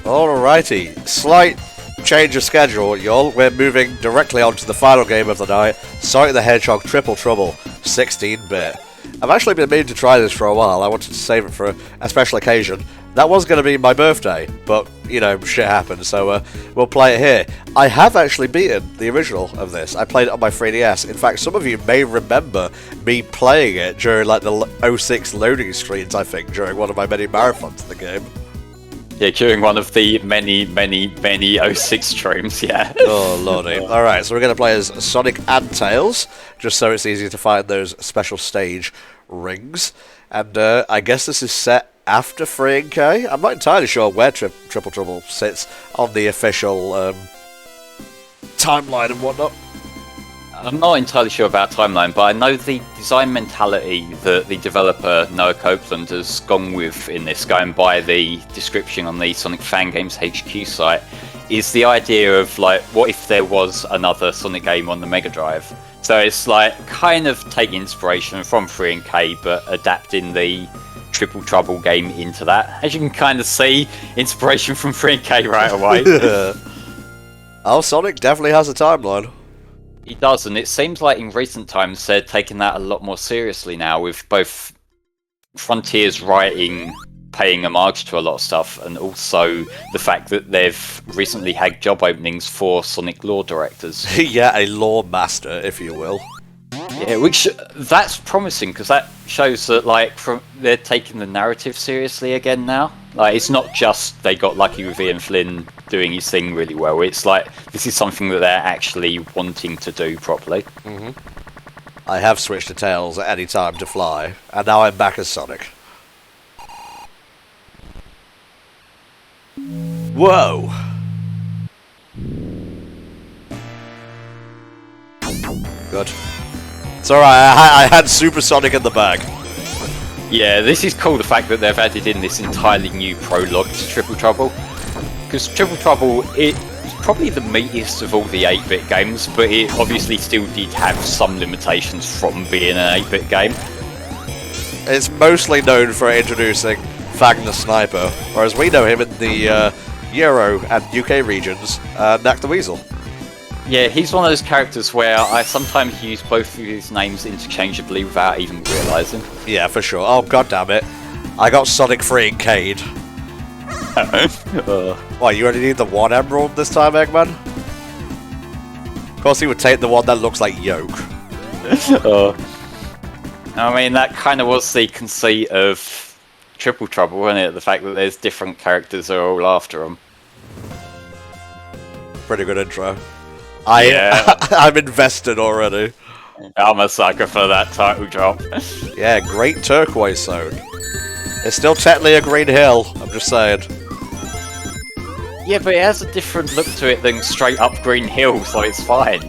Alrighty, slight change of schedule, y'all. We're moving directly on to the final game of the night, Sonic the Hedgehog Triple Trouble, 16-bit. I've actually been meaning to try this for a while. I wanted to save it for a special occasion. That was going to be my birthday, but, you know, shit happened, so we'll play it here. I have actually beaten the original of this. I played it on my 3DS. In fact, some of you may remember me playing it during, like, the 06 loading screens, I think, during one of my many marathons in the game. Yeah, during one of the many 06 streams, yeah. Oh, lordy. Alright, so we're going to play as Sonic and Tails, just so it's easier to find those special stage rings. And I guess this is set after 3K? I'm not entirely sure where Triple Trouble sits on the official timeline and whatnot. I'm not entirely sure about timeline, but I know the design mentality that the developer Noah Copeland has gone with in this, going by the description on the Sonic Fangames HQ site, is the idea of, like, what if there was another Sonic game on the Mega Drive? So it's like kind of taking inspiration from 3K, but adapting the Triple Trouble game into that. As you can kind of see, inspiration from 3K right away. Oh, Sonic definitely has a timeline. He does, and it seems like in recent times they're taking that a lot more seriously now, with both Frontiers writing, paying homage to a lot of stuff, and also the fact that they've recently had job openings for Sonic lore directors. Yeah, a lore master, if you will. Yeah, which that's promising, because that shows that, like, they're taking the narrative seriously again now. Like, it's not just they got lucky with Ian Flynn doing his thing really well. It's like this is something that they're actually wanting to do properly. I have switched to Tails at any time to fly, and now I'm back as Sonic. Whoa! Good. It's alright, I had Super Sonic in the bag. Yeah, this is cool, the fact that they've added in this entirely new prologue to Triple Trouble. Because Triple Trouble, it's probably the meatiest of all the 8-bit games, but it obviously still did have some limitations from being an 8-bit game. It's mostly known for introducing Fang the Sniper, whereas we know him in the Euro and UK regions, Knack the Weasel. Yeah, he's one of those characters where I sometimes use both of his names interchangeably without even realising. Yeah, for sure. Oh, god damn it. I got Sonic Free and Cade. Why, you only need the one emerald this time, Eggman? Of course he would take the one that looks like yolk. I mean, that kind of was the conceit of Triple Trouble, wasn't it? The fact that there's different characters that are all after him. Pretty good intro. I'm invested already. I'm a sucker for that title drop. Yeah, great turquoise zone. It's still technically a green hill, I'm just saying. Yeah, but it has a different look to it than straight up green hill, so it's fine.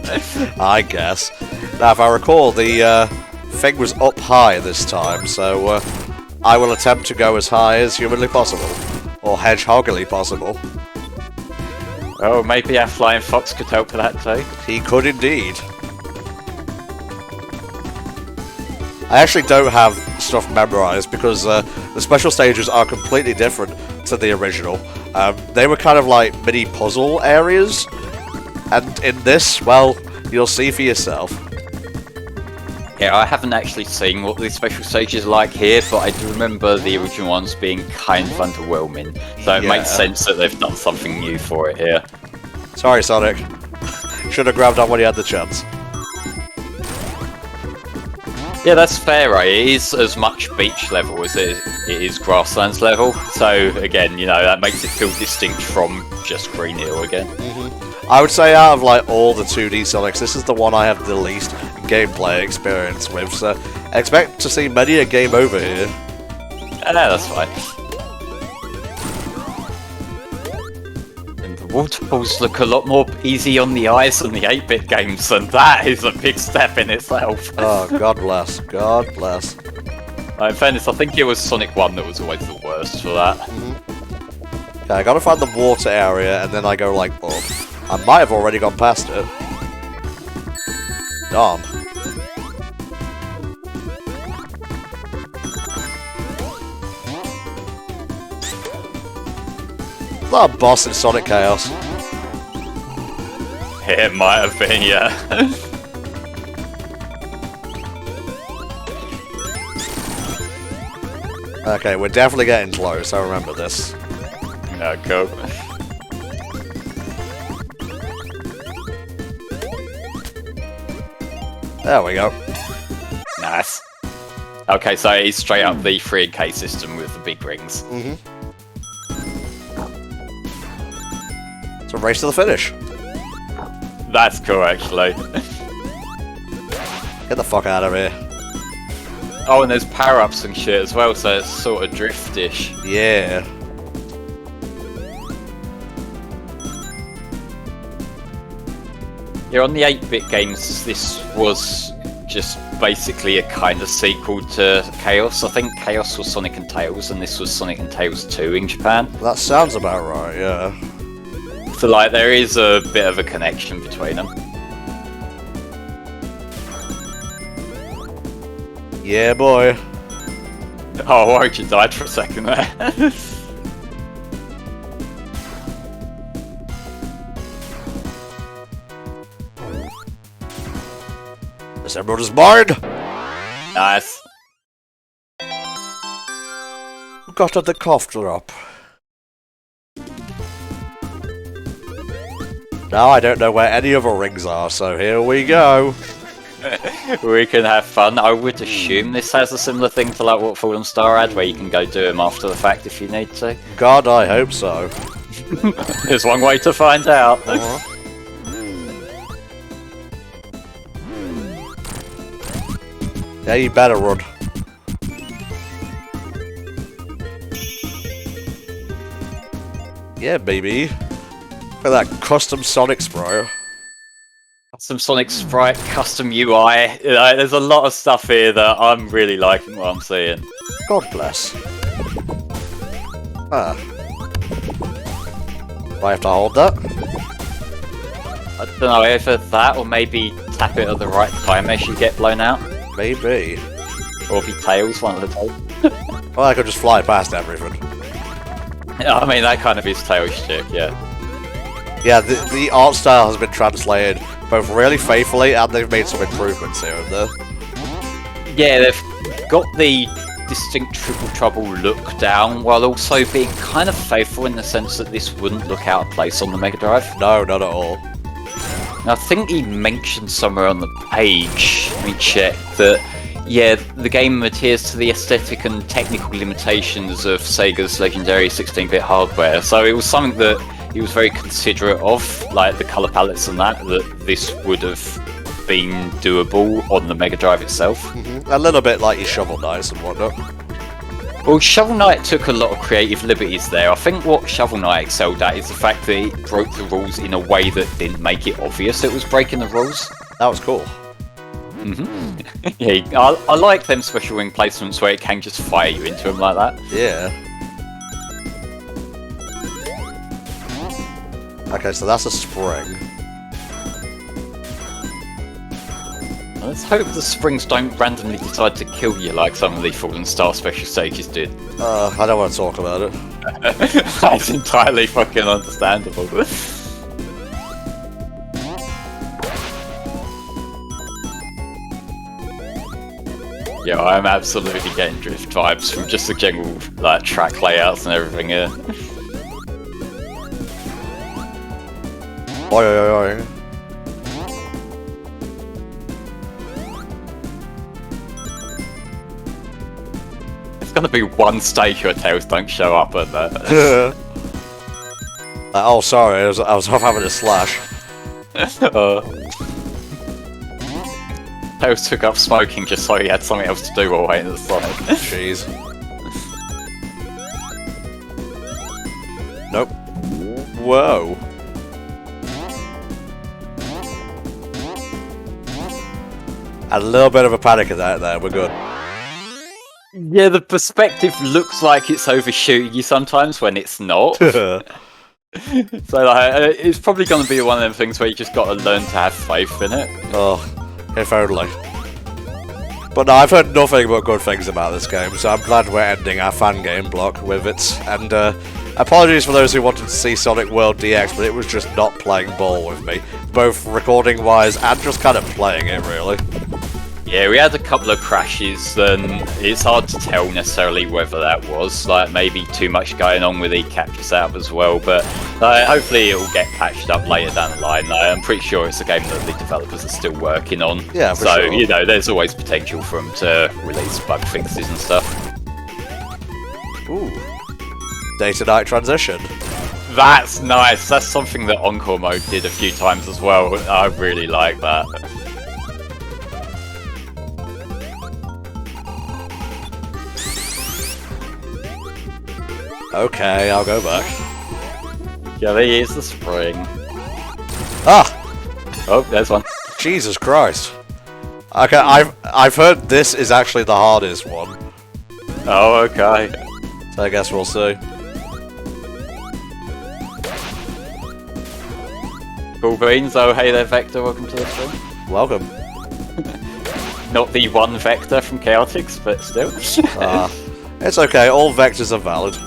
I guess. Now, if I recall, the thing was up high this time, so I will attempt to go as high as humanly possible. Or hedgehoggily possible. Oh, maybe our flying fox could help with that too. He could indeed. I actually don't have stuff memorized because the special stages are completely different to the original. They were kind of like mini puzzle areas, and in this, well, you'll see for yourself. Yeah, I haven't actually seen what the special stages are like here, but I do remember the original ones being kind of underwhelming, so it makes sense that they've done something new for it here. Sorry, Sonic. Should have grabbed on when he had the chance. Yeah, that's fair, right? It is as much beach level as it is grasslands level, so again, you know, that makes it feel distinct from just Green Hill again. I would say out of like all the 2D Sonics, this is the one I have the least gameplay experience with, so expect to see many a game over here. No, that's fine. And the waterfalls look a lot more easy on the eyes than the 8-bit games, and that is a big step in itself. Oh, God bless. God bless. In fairness, I think it was Sonic 1 that was always the worst for that. Okay, I gotta find the water area, and then I go like up. I might have already gone past it. Darn. that a boss in Sonic Chaos? It might have been, yeah. Okay, we're definitely getting close, I remember this. Yeah, cool. There we go. Nice. Okay, so it's straight up the 3K system with the big rings. Mm-hmm. It's a race to the finish. That's cool, actually. Get the fuck out of here. Oh, and there's power-ups and shit as well, so it's sort of driftish. Yeah. Yeah, on the 8-bit games, this was just basically a kind of sequel to Chaos. I think Chaos was Sonic and Tails, and this was Sonic and Tails 2 in Japan. That sounds about right, yeah. So, like, there is a bit of a connection between them. Yeah, boy. Oh, I worried you died for a second there. This emerald is mine! Nice. Got the cough drop. Now I don't know where any other rings are, so here we go. We can have fun. I would assume this has a similar thing to like what Fallen Star had, where you can go do them after the fact if you need to. God, I hope so. There's one way to find out. Yeah, you better run. Yeah, baby. Look at that custom Sonic sprite. Some Sonic Sprite, custom UI. There's a lot of stuff here that I'm really liking what I'm seeing. God bless. Ah. Do I have to hold that? I don't know, either that or maybe tap it at the right time as you get blown out. Maybe. Or be Tails, one of the two. Well, I could just fly past everything. Yeah, I mean, that kind of is Tails shit, yeah. Yeah, the art style has been translated both really faithfully and they've made some improvements here and there. Yeah, they've got the distinct Triple Trouble look down while also being kind of faithful in the sense that this wouldn't look out of place on the Mega Drive. No, not at all. And I think he mentioned somewhere on the page, let me check, that yeah, the game adheres to the aesthetic and technical limitations of Sega's legendary 16-bit hardware, so it was something that he was very considerate of, like the colour palettes and that this would have been doable on the Mega Drive itself. Mm-hmm. A little bit like your Shovel Knights and whatnot. Well, Shovel Knight took a lot of creative liberties there. I think what Shovel Knight excelled at is the fact that it broke the rules in a way that didn't make it obvious it was breaking the rules. That was cool. Mm-hmm. Yeah, I like them special wing placements where it can just fire you into them like that. Yeah. Okay, so that's a spring. Let's hope the springs don't randomly decide to kill you like some of the Fallen Star special stages did. I don't want to talk about it. That's entirely fucking understandable. Yeah, I'm absolutely getting drift vibes from just the general like track layouts and everything here. Oi, oi, oi. It's gonna be one stage where Tails don't show up at that. Oh, sorry, I was off having a slash. Tails took up smoking just so he had something else to do while waiting at the Sonic. Jeez. Nope. Whoa. A little bit of a panic attack there, we're good. Yeah, the perspective looks like it's overshooting you sometimes when it's not. So like, it's probably going to be one of them things where you just got to learn to have faith in it. Oh, if only. But no, I've heard nothing but good things about this game, so I'm glad we're ending our fan game block with it. And Apologies for those who wanted to see Sonic World DX, but it was just not playing ball with me. Both recording-wise and just kind of playing it, really. Yeah, we had a couple of crashes, and it's hard to tell necessarily whether that was, like, maybe too much going on with the capture setup as well, but hopefully it will get patched up later down the line. I'm pretty sure it's a game that the developers are still working on. Yeah, for so, sure. you know, there's always potential for them to release bug fixes and stuff. Ooh. Day-to-night transition. That's nice. That's something that Encore Mode did a few times as well. I really like that. Okay, I'll go back. Yeah, there is the spring. Ah! Oh, there's one. Jesus Christ. Okay, I've heard this is actually the hardest one. Oh, okay. So I guess we'll see. Cool beans. Oh, hey there, Vector. Welcome to the stream. Welcome. Not the one Vector from Chaotix, but still. It's okay, all vectors are valid.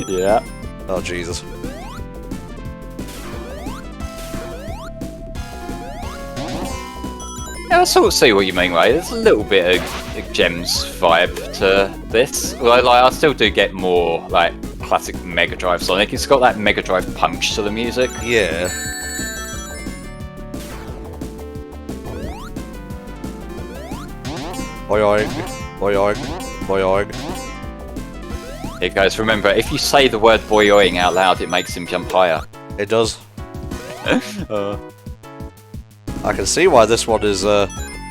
Yeah. Oh, Jesus. Yeah, I sort of see what you mean, right? There's a little bit of Gems vibe to this. Like, I still do get more, like, classic Mega Drive Sonic. It's got that Mega Drive punch to the music. Yeah. Boyoing, boyoing, boyoing. Here goes. Remember, if you say the word boyoing out loud, it makes him jump higher. It does. I can see why this one is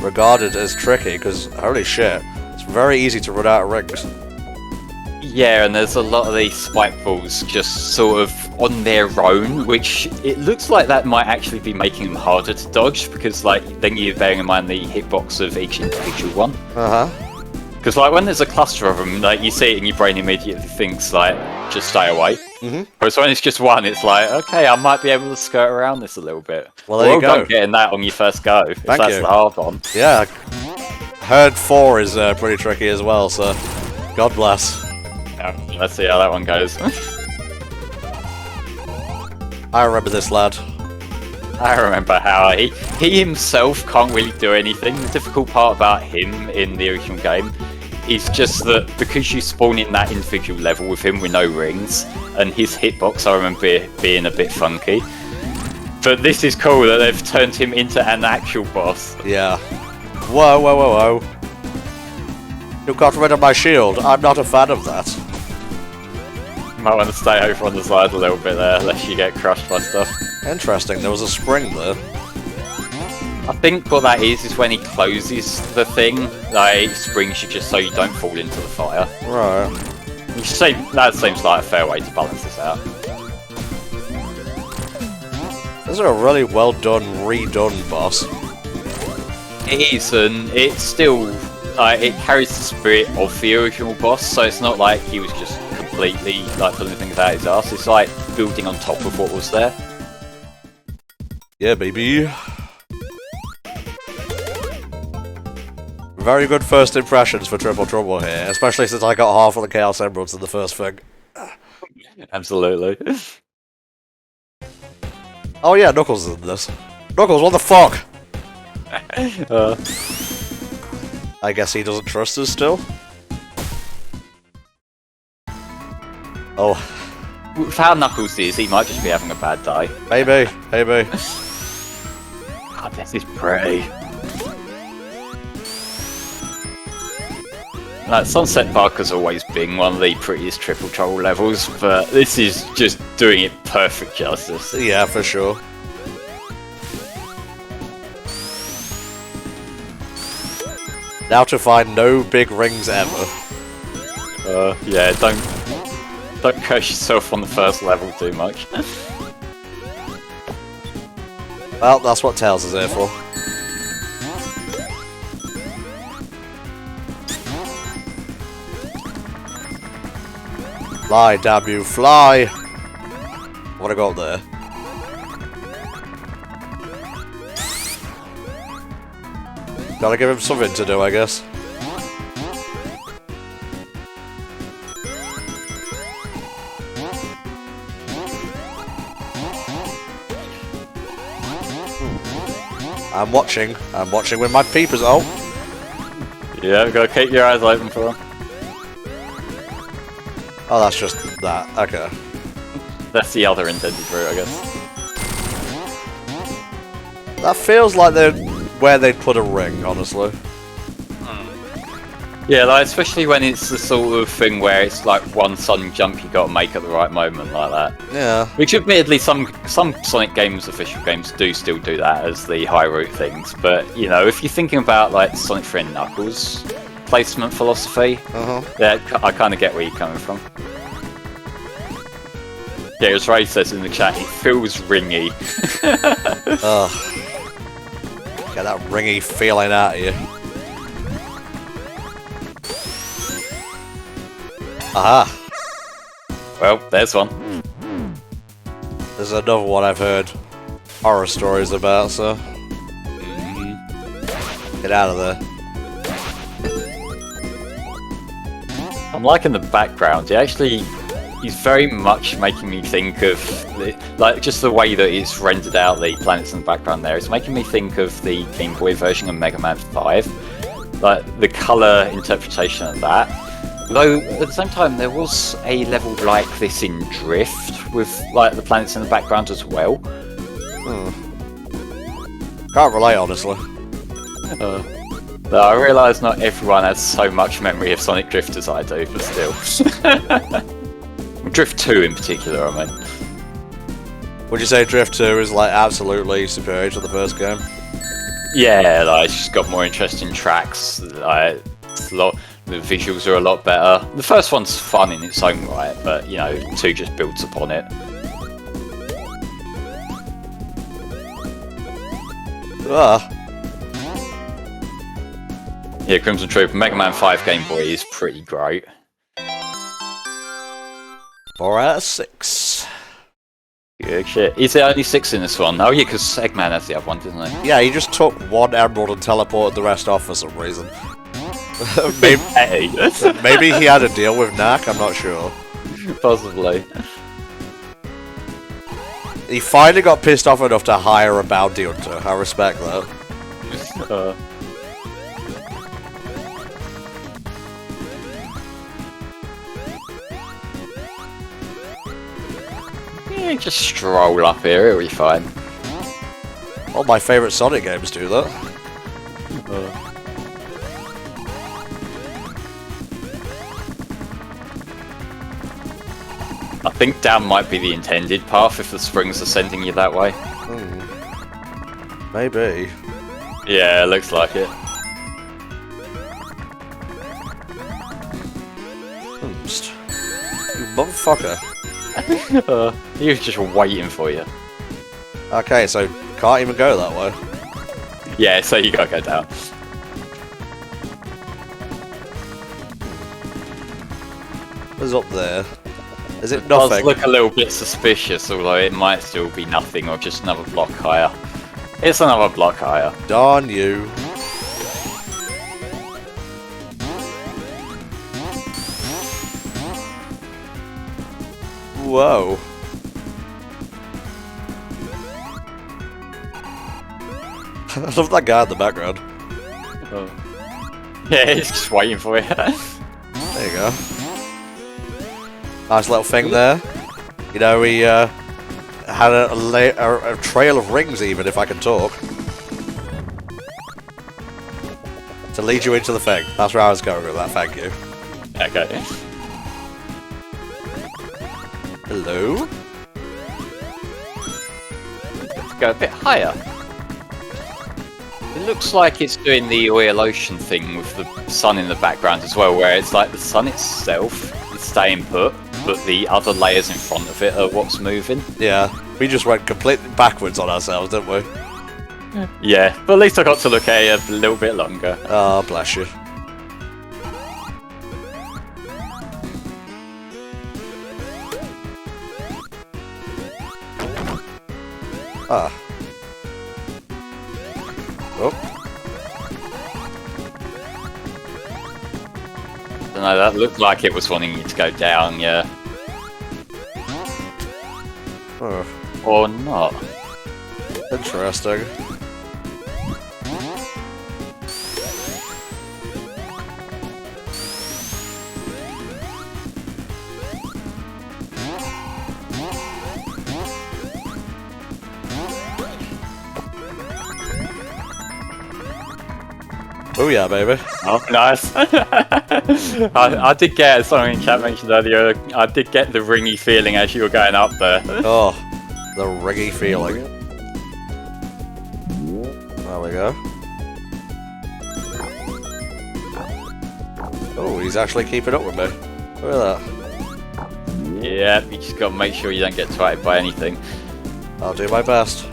regarded as tricky, because holy shit, it's very easy to run out of rings. Yeah, and there's a lot of these spike balls just sort of on their own, which it looks like that might actually be making them harder to dodge, because like then you're bearing in mind the hitbox of each individual one. Because like when there's a cluster of them, like you see it and your brain immediately thinks like, just stay away. Whereas when it's just one, it's like, okay, I might be able to skirt around this a little bit. Well, there you go. Done getting that on your first go. If Thank that's you. the hard one. Yeah. Heard 4 is pretty tricky as well, so God bless. Yeah, let's see how that one goes. I remember this lad. I remember how he himself can't really do anything. The difficult part about him in the original game is just that because you spawn in that individual level with him with no rings, and his hitbox I remember being a bit funky. But this is cool that they've turned him into an actual boss. Yeah. Whoa, whoa, whoa, whoa. You got rid of my shield. I'm not a fan of that. You might want to stay over on the side a little bit there, lest you get crushed by stuff. Interesting, there was a spring there. I think what that is when he closes the thing, like, it springs you just so you don't fall into the fire. Right. That seems like a fair way to balance this out. This is a really well done, redone boss. It is, and it's still, it carries the spirit of the original boss, so it's not like he was just completely, like, pulling things out his ass. It's like building on top of what was there. Yeah, baby. Very good first impressions for Triple Trouble here, especially since I got half of the Chaos Emeralds in the first thing. Absolutely. Oh yeah, Knuckles is in this. Knuckles, what the fuck? I guess he doesn't trust us still. Oh. With how Knuckles is, he might just be having a bad day. Maybe, maybe. God, this is pretty. Like, Sunset Park has always been one of the prettiest Triple Trouble levels, but this is just doing it perfect justice. Yeah, for sure. Now to find no big rings ever. Yeah, don't curse yourself on the first level too much. Well, that's what Tails is here for. Fly, damn you, fly! I wanna go up there. Gotta give him something to do, I guess. I'm watching with my peepers. Oh, Yeah, we've got to keep your eyes open for him. oh, that's just that. Okay. That's the other intended route, I guess. That feels like where they'd put a ring, honestly. Yeah, like, especially when it's the sort of thing where it's like one sudden jump you got to make at the right moment, like that. Yeah. Which, admittedly, some Sonic games, official games, do still do that as the high route things. But you know, if you're thinking about like Sonic 3 and Knuckles placement philosophy, yeah, I kind of get where you're coming from. Yeah, as Ray says in the chat, it feels ringy. Ugh. Get that ringy feeling out of you. Aha! Well, there's one. There's another one I've heard horror stories about, so... Get out of there. I'm liking the background. It actually is very much making me think of, like, just the way that it's rendered out the planets in the background there. It's making me think of the Game Boy version of Mega Man 5. Like, the colour interpretation of that. Though, at the same time, there was a level like this in Drift, with like the planets in the background as well. Can't relate, honestly. But I realise not everyone has so much memory of Sonic Drift as I do, but still. Drift 2 in particular, I mean. Would you say Drift 2 is like absolutely superior to the first game? Yeah, like, it's just got more interesting tracks, like, it's a lot... The visuals are a lot better. The first one's fun in its own right, but, you know, 2 just builds upon it. Yeah, Crimson Troop, Mega Man 5 Game Boy is pretty great. 4 out of 6. Good shit. Is there only 6 in this one? Oh yeah, because Eggman has the other one, doesn't he? Yeah, he just took 1 emerald and teleported the rest off for some reason. Maybe he had a deal with Knack, I'm not sure. Possibly. He finally got pissed off enough to hire a bounty hunter. I respect that. Yeah, just stroll up here, it'll be fine. All my favourite Sonic games do that. I think down might be the intended path if the springs are sending you that way. Maybe. Yeah, looks like it. You motherfucker. He was just waiting for you. Okay, so can't even go that way. Yeah, so you gotta go down. What's up there? Is it It nothing? does look a little bit suspicious, although it might still be nothing or just another block higher. It's another block higher. Darn you. Whoa. I love that guy in the background. Yeah, he's just waiting for you. There you go. Nice little thing there. You know, he had a trail of rings, even, if I can talk. To lead you into the thing. That's where I was going with that, thank you. Okay. Hello? Let's go a bit higher. It looks like it's doing the oil ocean thing with the sun in the background as well, where it's like the sun itself is staying put, but the other layers in front of it are what's moving. Yeah, we just went completely backwards on ourselves, didn't we? Yeah, but at least I got to look at it a little bit longer. Oh, bless you. Ah. Oh. I don't know, that looked like it was wanting you to go down, yeah. Oh. Or not. Interesting. Oh yeah, baby. Oh, nice. I did get, something chat mentioned earlier, I did get the ringy feeling as you were going up there. Oh, the ringy feeling. There we go. Oh, he's actually keeping up with me. Look at that. Yeah, you just gotta make sure you don't get twatted by anything. I'll do my best.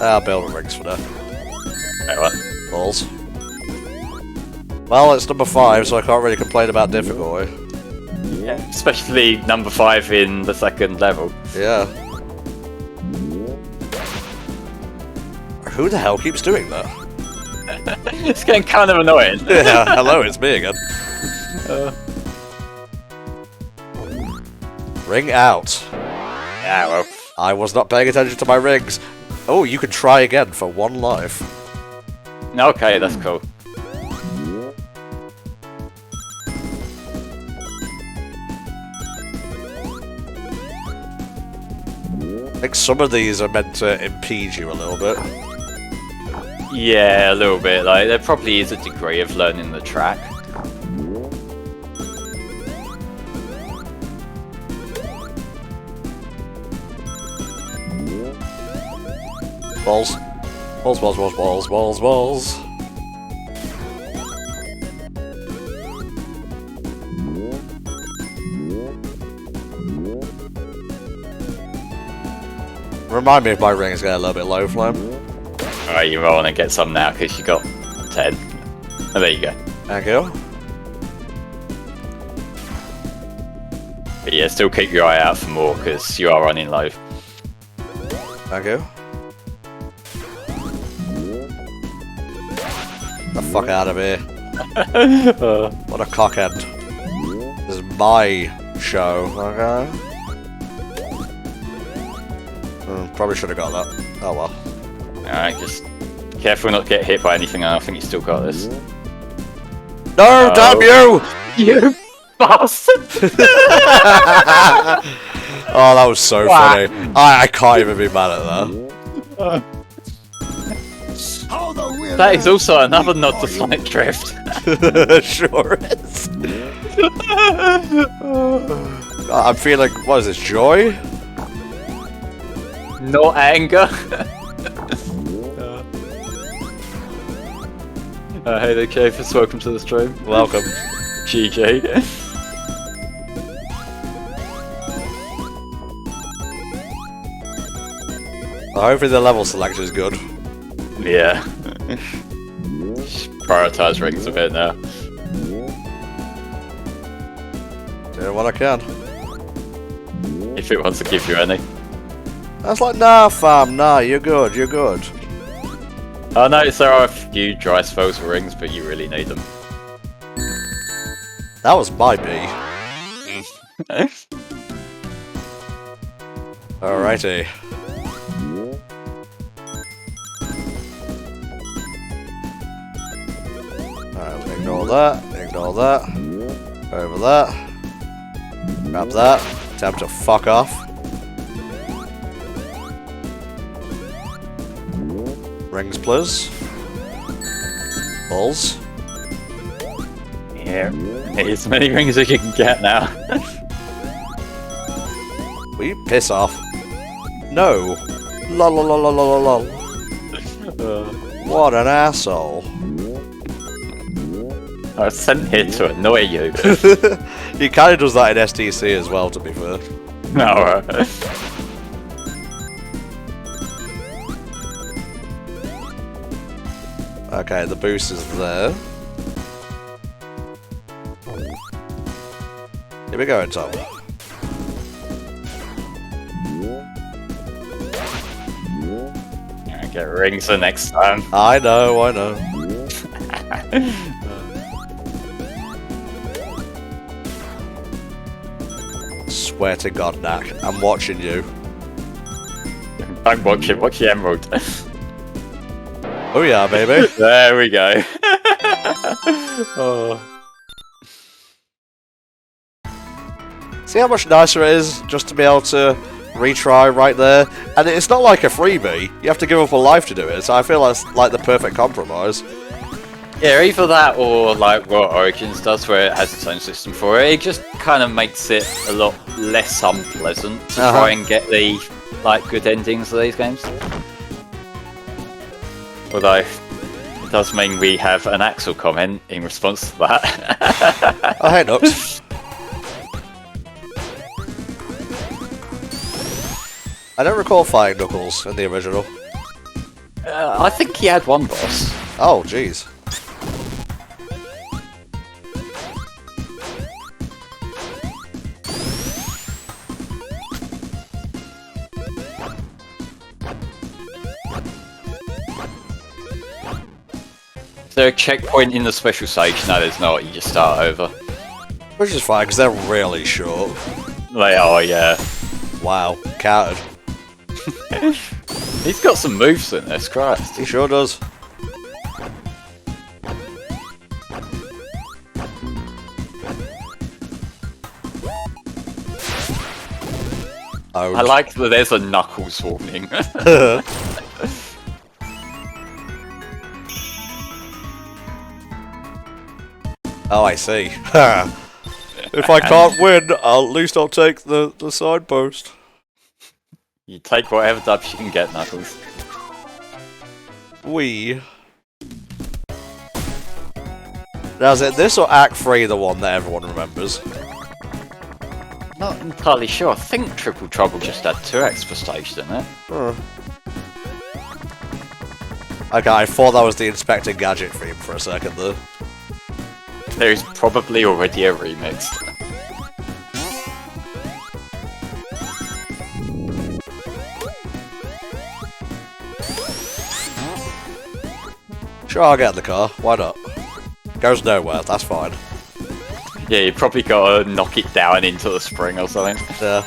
I'll build the rings for now. Right, what? Balls. Well, it's number 5, so I can't really complain about difficulty. Yeah, especially number 5 in the second level. Yeah. Who the hell keeps doing that? It's getting kind of annoying. Yeah, hello, it's me again. Ring out. Yeah, well. I was not paying attention to my rings. Oh, you can try again for 1 life. Okay, that's cool. I think some of these are meant to impede you a little bit. Yeah, a little bit. Like, there probably is a degree of learning the track. Balls. Balls, balls, balls, balls, balls, balls. Remind me if my rings get a little bit low, Flame. Alright, you might want to get some now because you got 10. Oh, there you go. Thank you. But yeah, still keep your eye out for more because you are running low. Thank you. The fuck out of here. What a cockhead. This is my show, okay? Probably should have got that. Oh well. Alright, just careful not to get hit by anything, and I think you still got this. No, damn you! You bastard! Oh, that was so funny. I can't even be mad at that. That is also another nod to Sonic Drift. Sure is. I'm feeling, what is this, joy? Not anger. Hey there, Kafis, welcome to the stream. Welcome. GG. Hopefully the level selection is good. Yeah. Prioritize rings a bit now. Doing what I can. If it wants to give you any. That's like, nah fam, nah, you're good, you're good. I notice there are a few dry spells for rings, but you really need them. That was my B. Alrighty. Ignore that, ignore that. Over that. Grab that. Time to fuck off. Rings, please. Balls. Yeah. Need as many rings as you can get now. Will you piss off? No. Lol lol lol lol lol lol. What an asshole. I was sent here to annoy you. He kind of does that in STC as well, to be fair. No. Okay, the boost is there. Here we go, Tom. Get rings the next time. I know, I know. Swear to God, Knack, I'm watching you. Don't watch it, watch the emerald. Oh yeah, baby. There we go. Oh. See how much nicer it is just to be able to retry right there, and it's not like a freebie. You have to give up a life to do it, so I feel that's like the perfect compromise. Yeah, either that or like what Origins does, where it has its own system for it. It just kind of makes it a lot less unpleasant to try and get the like good endings of these games. Although it does mean we have an Axel comment in response to that. Oh, hey, Nux. I don't recall fighting Knuckles in the original. I think he had one boss. Oh, jeez. Is there a checkpoint in the special stage? No, there's not. You just start over. Which is fine, because they're really short. They are, yeah. Wow, counted. He's got some moves in this, Christ. He sure does. Oh. I like that there's a Knuckles warning. Oh, I see. If I can't win, at least I'll take the signpost. You take whatever dubs you can get, Knuckles. Wee. Now, is it this or Act 3 the one that everyone remembers? Not entirely sure. I think Triple Trouble just had 2 acts per stage, didn't it? Huh. Okay, I thought that was the Inspector Gadget theme for a second there. There is probably already a remix. Sure, I'll get in the car. Why not? Goes nowhere, that's fine. Yeah, you probably gotta knock it down into the spring or something. Yeah.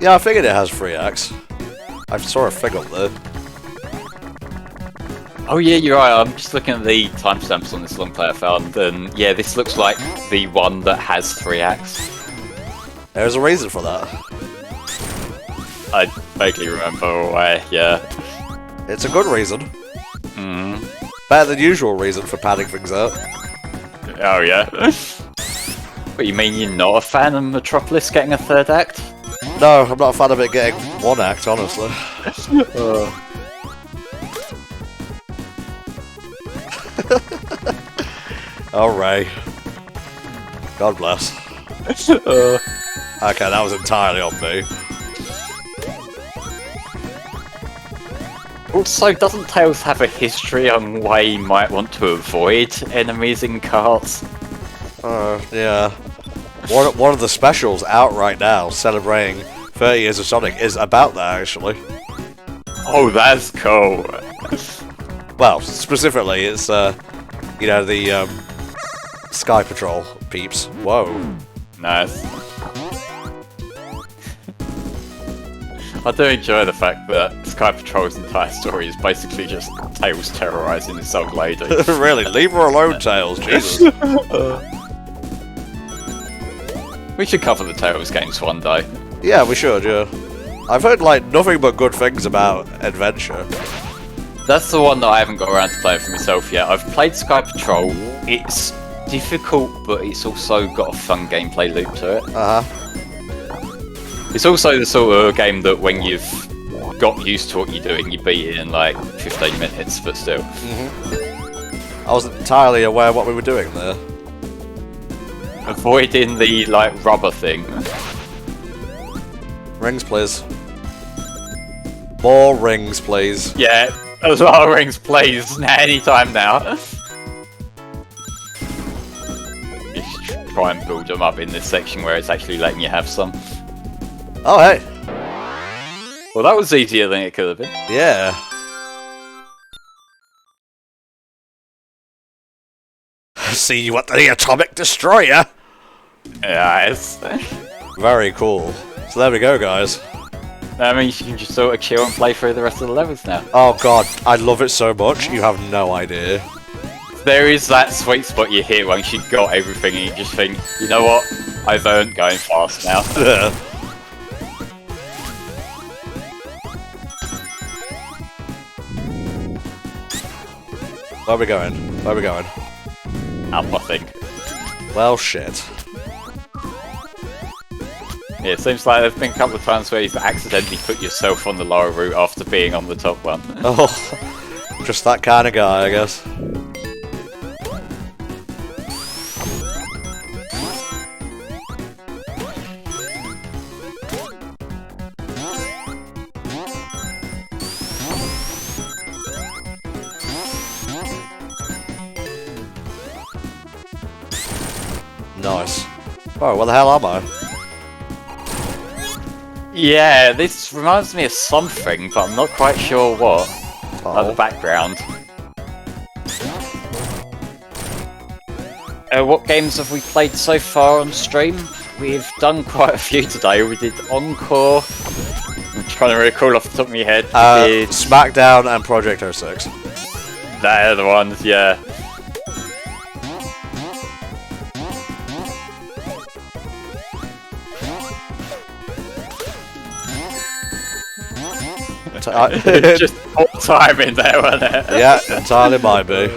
Yeah, I figured it has 3 acts. I saw a thing up there. Oh yeah, you're right. I'm just looking at the timestamps on this long player found, and yeah, this looks like the one that has 3 acts. There's a reason for that. I vaguely remember why, yeah. It's a good reason. Mm. Better than usual reason for padding things out. Oh yeah? What, you mean you're not a fan of Metropolis getting a 3rd act? No, I'm not a fan of it getting 1 act, honestly. Alright. God bless. Okay, that was entirely on me. Also, doesn't Tails have a history on why you might want to avoid enemies in carts? Yeah. One of the specials out right now, celebrating 30 years of Sonic, is about that, actually. Oh, that's cool. Well, specifically, it's, you know, the, Sky Patrol peeps. Whoa. Nice. I do enjoy the fact that Sky Patrol's entire story is basically just Tails terrorizing this old lady. Really, leave her alone, Tails, Jesus. We should cover the Tails games one day. Yeah, we should, yeah. I've heard, like, nothing but good things about Adventure. That's the one that I haven't got around to playing for myself yet. I've played Sky Patrol. It's difficult, but it's also got a fun gameplay loop to it. Uh-huh. It's also the sort of game that when you've got used to what you're doing, you beat it in like 15 minutes, but still. I wasn't entirely aware what we were doing there. Avoiding the, like, rubber thing. Rings, please. More rings, please. Yeah, as well, rings, please. Anytime now. Just try and build them up in this section where it's actually letting you have some. Oh, hey. Well, that was easier than it could have been. Yeah. See you at the Atomic Destroyer. Yes. Very cool. So there we go, guys. That means you can just sort of chill and play through the rest of the levels now. Oh god, I love it so much, you have no idea. There is that sweet spot you hit once you got everything and you just think, you know what, I've earned going fast now. Where are we going? Where are we going? Up, I think. Well, shit. Yeah, it seems like there's been a couple of times where you've accidentally put yourself on the lower route after being on the top one. Oh, just that kind of guy, I guess. Nice. Oh, where the hell am I? Yeah, this reminds me of something, but I'm not quite sure what. Like the background. What games have we played so far on stream? We've done quite a few today. We did Encore. I'm trying to recall off the top of my head. We did SmackDown and Project 06. They're the ones, yeah. Just more time in there, wasn't it? Yeah, entirely might be.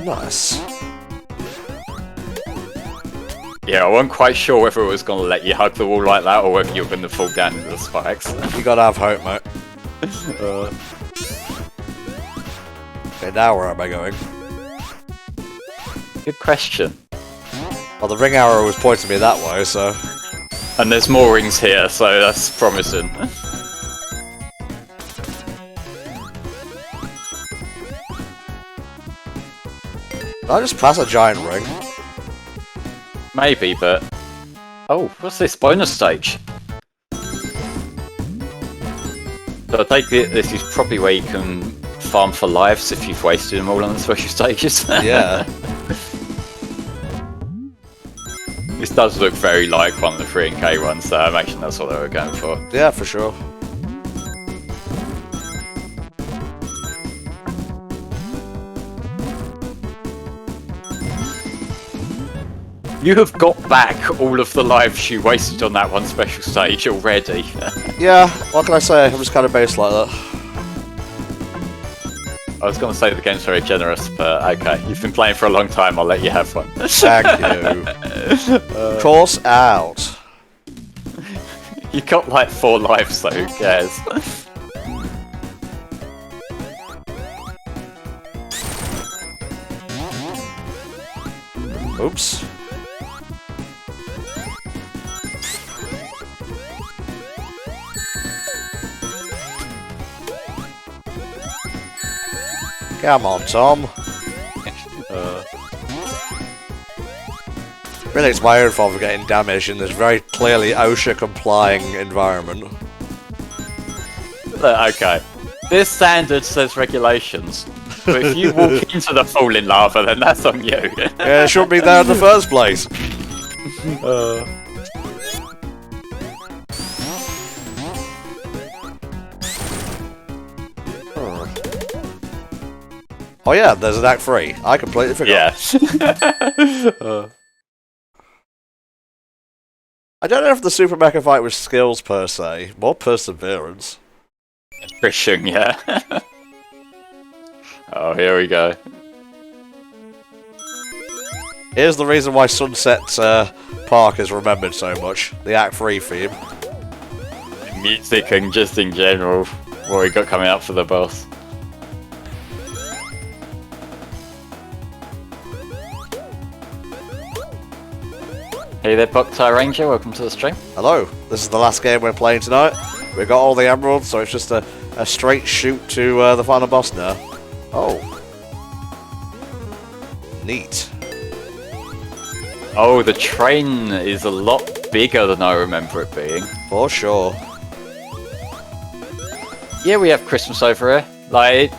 Nice. Yeah, I wasn't quite sure whether it was going to let you hug the wall like that or whether you were going to fall down into the spikes. You gotta have hope, mate. Okay, now where am I going? Good question. Well, the ring arrow was pointing me that way, so... And there's more rings here, so that's promising. Did I just pass a giant ring? Maybe, but... Oh, what's this bonus stage? So I take it this is probably where you can farm for lives if you've wasted them all on the special stages. Yeah. This does look very like one of the 3 and K ones, so I imagine that's what they were going for. Yeah, for sure. You have got back all of the lives you wasted on that one special stage already. Yeah, what can I say? I'm just kind of based like that. I was going to say the game's very generous, but okay. You've been playing for a long time, I'll let you have one. Thank you. Course out. You got like 4 lives, so who cares? Oops. Come on, Tom. Really, it's my own fault for getting damaged in this very clearly OSHA-complying environment. Okay. This standard says regulations. But if you walk into the falling lava, then that's on you. Yeah, it shouldn't be there in the first place. Oh yeah, there's an Act 3. I completely forgot. Yeah. I don't know if the Super Mecha fight was skills per se, more perseverance. Attrition, yeah. Oh, here we go. Here's the reason why Sunset Park is remembered so much. The Act 3 theme. Music and just in general, what we got coming up for the boss. Hey there, Boktai Ranger, welcome to the stream. Hello, this is the last game we're playing tonight. We've got all the emeralds, so it's just a straight shoot to the final boss now. Oh. Neat. Oh, the train is a lot bigger than I remember it being. For sure. Yeah, we have Christmas over here. Like,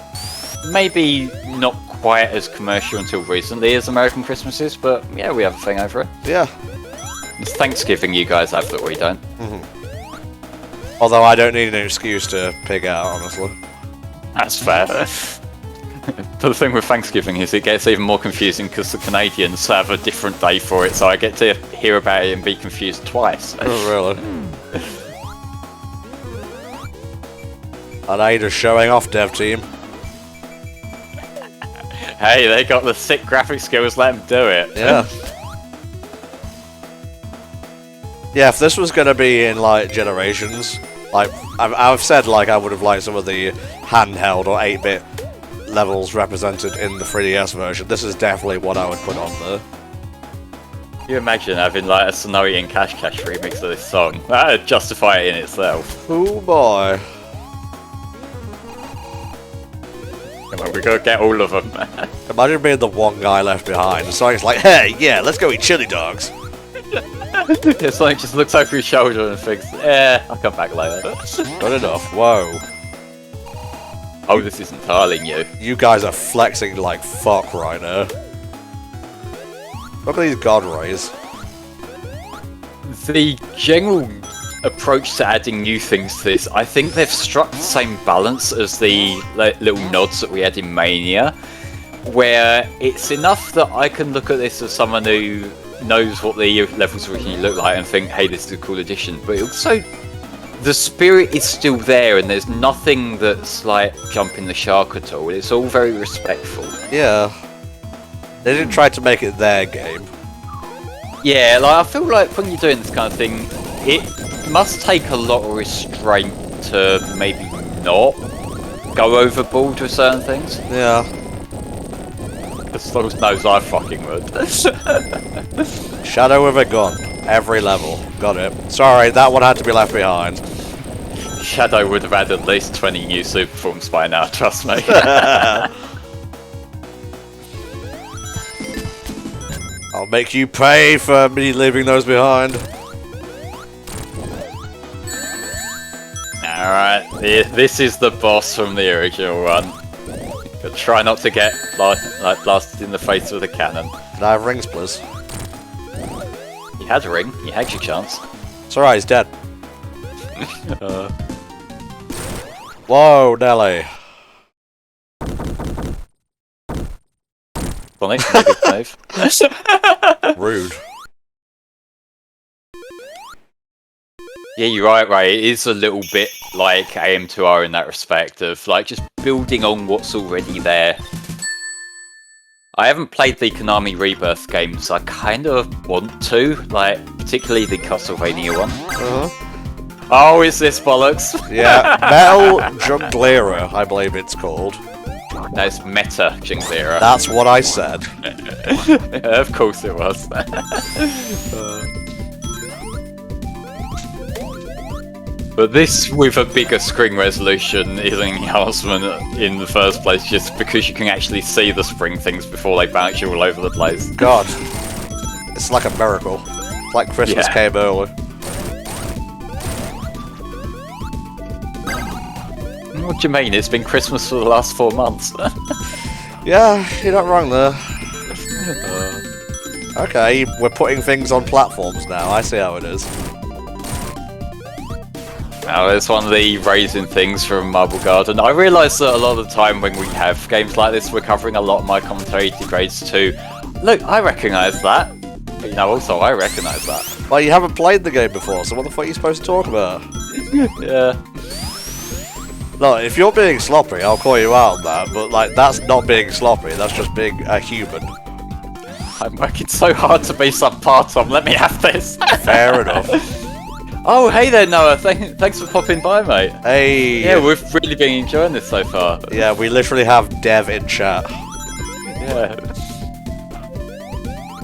maybe not quite as commercial until recently as American Christmas is, but yeah, we have a thing over it. Yeah. It's Thanksgiving you guys have that we don't. Although I don't need an excuse to pig out, honestly. That's fair. The thing with Thanksgiving is it gets even more confusing because the Canadians have a different day for it, so I get to hear about it and be confused twice. Oh, really? And I just showing off, dev team. Hey, they got the sick graphic skills, let them do it. Yeah. Yeah, if this was gonna be in, like, Generations, like, I've said, like, I would have liked some of the handheld or 8-bit levels represented in the 3DS version. This is definitely what I would put on there. Can you imagine having, like, a Snowy and Cash Cash remix of this song? That would justify it in itself. Oh boy. Come on, we gotta get all of them. Imagine being the one guy left behind. The song's like, hey, yeah, let's go eat chili dogs. It's like just looks over his shoulder and thinks, I'll come back later. Good enough. Whoa. Oh, this is entirely new. You guys are flexing like fuck right now. Look at these god rays. The general approach to adding new things to this, I think they've struck the same balance as the little nods that we had in Mania, where it's enough that I can look at this as someone who knows what the levels originally look like and think, hey, this is a cool addition, but also the spirit is still there and there's nothing that's like jumping the shark at all. It's all very respectful. Yeah. They didn't try to make it their game. Yeah, like I feel like when you're doing this kind of thing, it must take a lot of restraint to maybe not go overboard with certain things. Yeah. As long as knows I fucking would. Shadow with a gun. Every level. Got it. Sorry, that one had to be left behind. Shadow would have had at least 20 new super forms by now, trust me. I'll make you pay for me leaving those behind. Alright, this is the boss from the original one. But try not to get like blasted in the face with a cannon. Can I have rings, please? You had a ring, you had your chance. It's alright, he's dead. Whoa, Nelly. Sonic, maybe save. Rude. Yeah, you're right, Ray. It is a little bit like AM2R in that respect of like just building on what's already there. I haven't played the Konami Rebirth games. I kind of want to, like particularly the Castlevania one. Oh, is this bollocks? Yeah, Metal Junglera, I believe it's called. No, it's Meta Junglera. That's what I said. Yeah, of course it was. But this with a bigger screen resolution is an enhancement in the first place, just because you can actually see the spring things before they bounce you all over the place. God. It's like a miracle. It's like Christmas came early. What do you mean? It's been Christmas for the last 4 months. Yeah, you're not wrong there. Okay, we're putting things on platforms now. I see how it is. Now, it's one of the raising things from Marble Garden. I realise that a lot of the time when we have games like this, we're covering a lot of my commentary degrades too. Look, I recognise that. But, you know, also, I recognise that. Well, you haven't played the game before, so what the fuck are you supposed to talk about? Yeah. Look, if you're being sloppy, I'll call you out on that, but, like, that's not being sloppy, that's just being a human. I'm working so hard to be subpartum, let me have this! Fair enough. Oh, hey there, Noah. Thanks for popping by, mate. Hey. Yeah, we've really been enjoying this so far. Yeah, we literally have Dev in chat. Yeah.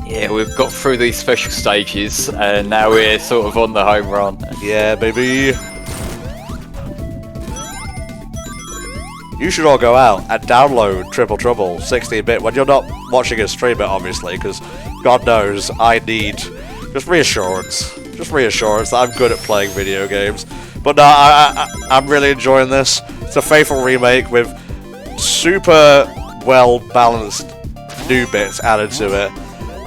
Yeah, we've got through these special stages, and now we're sort of on the home run. Yeah, baby. You should all go out and download Triple Trouble 16-bit when you're not watching a stream it, obviously, because God knows I need just reassurance. Just reassurance that I'm good at playing video games. But no, I'm really enjoying this. It's a faithful remake with super well-balanced new bits added to it.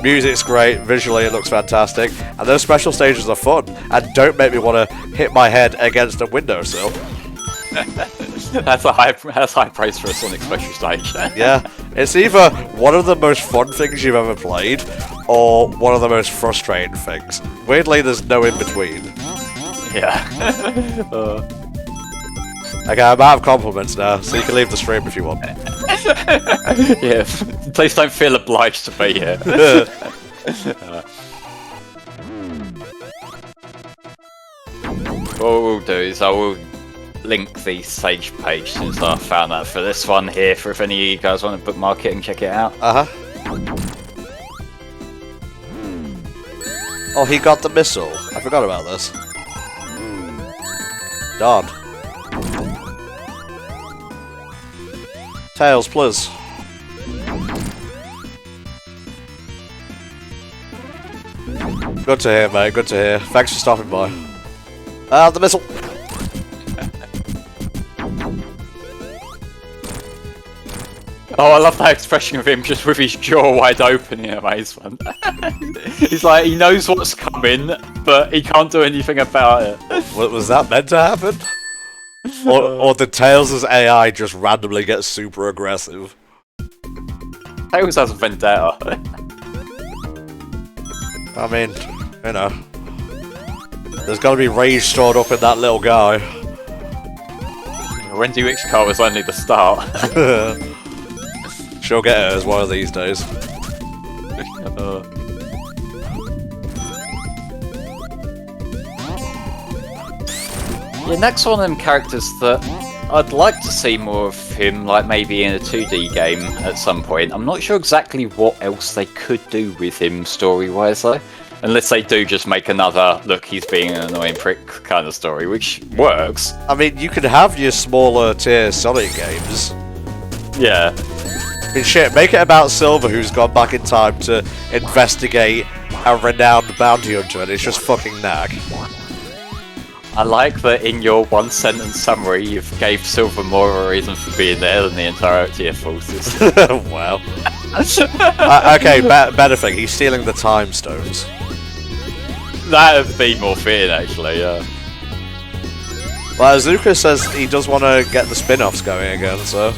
Music's great, visually it looks fantastic, and those special stages are fun, and don't make me want to hit my head against a windowsill. That's high praise for a Sonic special stage. Yeah, it's either one of the most fun things you've ever played, or one of the most frustrating things. Weirdly, there's no in-between. Yeah. Okay, I'm out of compliments now, so you can leave the stream if you want. Yeah, please don't feel obliged to be here. What we'll do is I will link the stage page since I found that for this one here, for if any of you guys want to bookmark it and check it out. Oh, he got the missile. I forgot about this. Darn. Tails, please. Good to hear, mate. Good to hear. Thanks for stopping by. The missile. Oh, I love that expression of him just with his jaw wide open in amazement. He's like, he knows what's coming, but he can't do anything about it. Was that meant to happen? Or did Tails' AI just randomly get super aggressive? Tails has a vendetta. I mean, you know. There's gotta be rage stored up in that little guy. Wendy Wick's car was only the start. She'll get hers one of these days. Yeah, next one of them characters that I'd like to see more of him, like maybe in a 2D game at some point. I'm not sure exactly what else they could do with him story-wise though. Unless they do just make another, look, he's being an annoying prick kind of story, which works. I mean, you could have your smaller tier Sonic games. Yeah. I mean, shit, make it about Silver who's gone back in time to investigate a renowned bounty hunter and it's just fucking nag. I like that in your one sentence summary you've gave Silver more of a reason for being there than the entire OTF forces. Wow. Okay, better thing, he's stealing the time stones. That would be more fitting actually, yeah. Well, Azuka says he does want to get the spin-offs going again, so...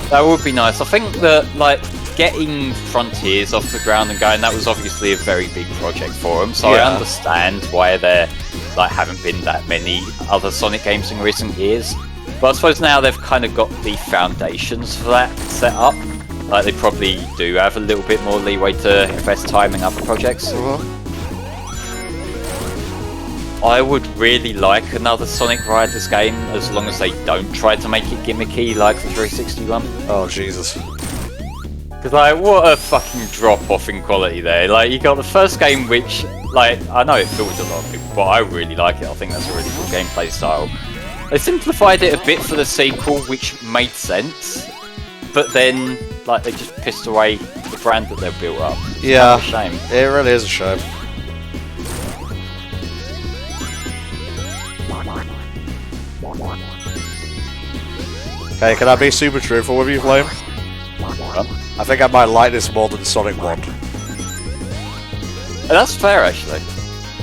That would be nice. I think that, like, getting Frontiers off the ground and going, that was obviously a very big project for them, so yeah. I understand why there, like, haven't been that many other Sonic games in recent years. But I suppose now they've kind of got the foundations for that set up. Like, they probably do have a little bit more leeway to invest time in other projects. I would really like another Sonic Riders game, as long as they don't try to make it gimmicky like the 360 one. Oh, Jesus. Because, like, what a fucking drop-off in quality there. Like, you got the first game which, like, I know it filtered a lot of people, but I really like it. I think that's a really cool gameplay style. They simplified it a bit for the sequel, which made sense, but then, like, they just pissed away the brand that they've built up. It's yeah, kind of a shame. It really is a shame. Okay, can I be super truthful with you, Flame? I think I might like this more than Sonic 1. And that's fair, actually.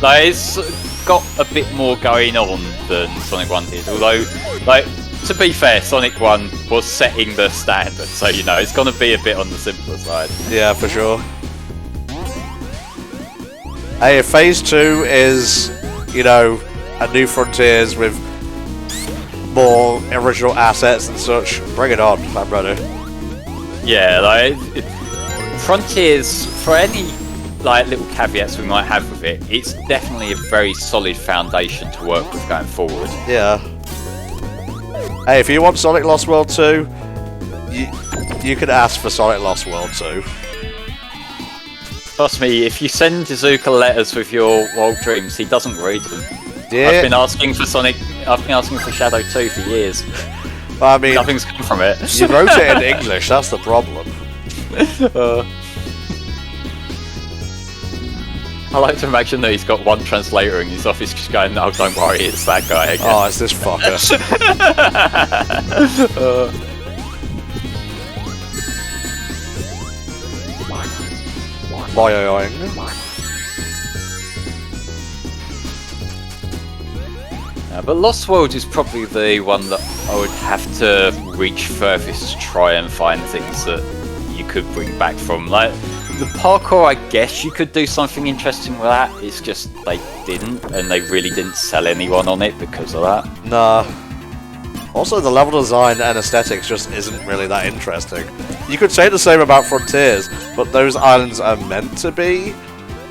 Like, it's got a bit more going on than Sonic 1 did, although, like, to be fair, Sonic 1 was setting the standard, so, you know, it's gonna be a bit on the simpler side. Yeah, for sure. Hey, if Phase 2 is, you know, a New Frontiers with more original assets and such, bring it on, I'm ready. Yeah, like, Frontiers, for any, like, little caveats we might have with it, it's definitely a very solid foundation to work with going forward. Yeah. Hey, if you want Sonic Lost World 2, you can ask for Sonic Lost World 2. Trust me, if you send Izuka letters with your wild dreams, he doesn't read them. Yeah. I've been asking for Shadow 2 for years. I mean, nothing's come from it. You wrote it in English, that's the problem. I like to imagine that he's got one translator in his office just going, no, don't worry, it's that guy again. Oh, it's this fucker. Boing. But Lost World is probably the one that I would have to reach furthest to try and find things that you could bring back from. Like, the parkour, I guess you could do something interesting with that. It's just they didn't, and they really didn't sell anyone on it because of that. Nah. Also, the level design and aesthetics just isn't really that interesting. You could say the same about Frontiers, but those islands are meant to be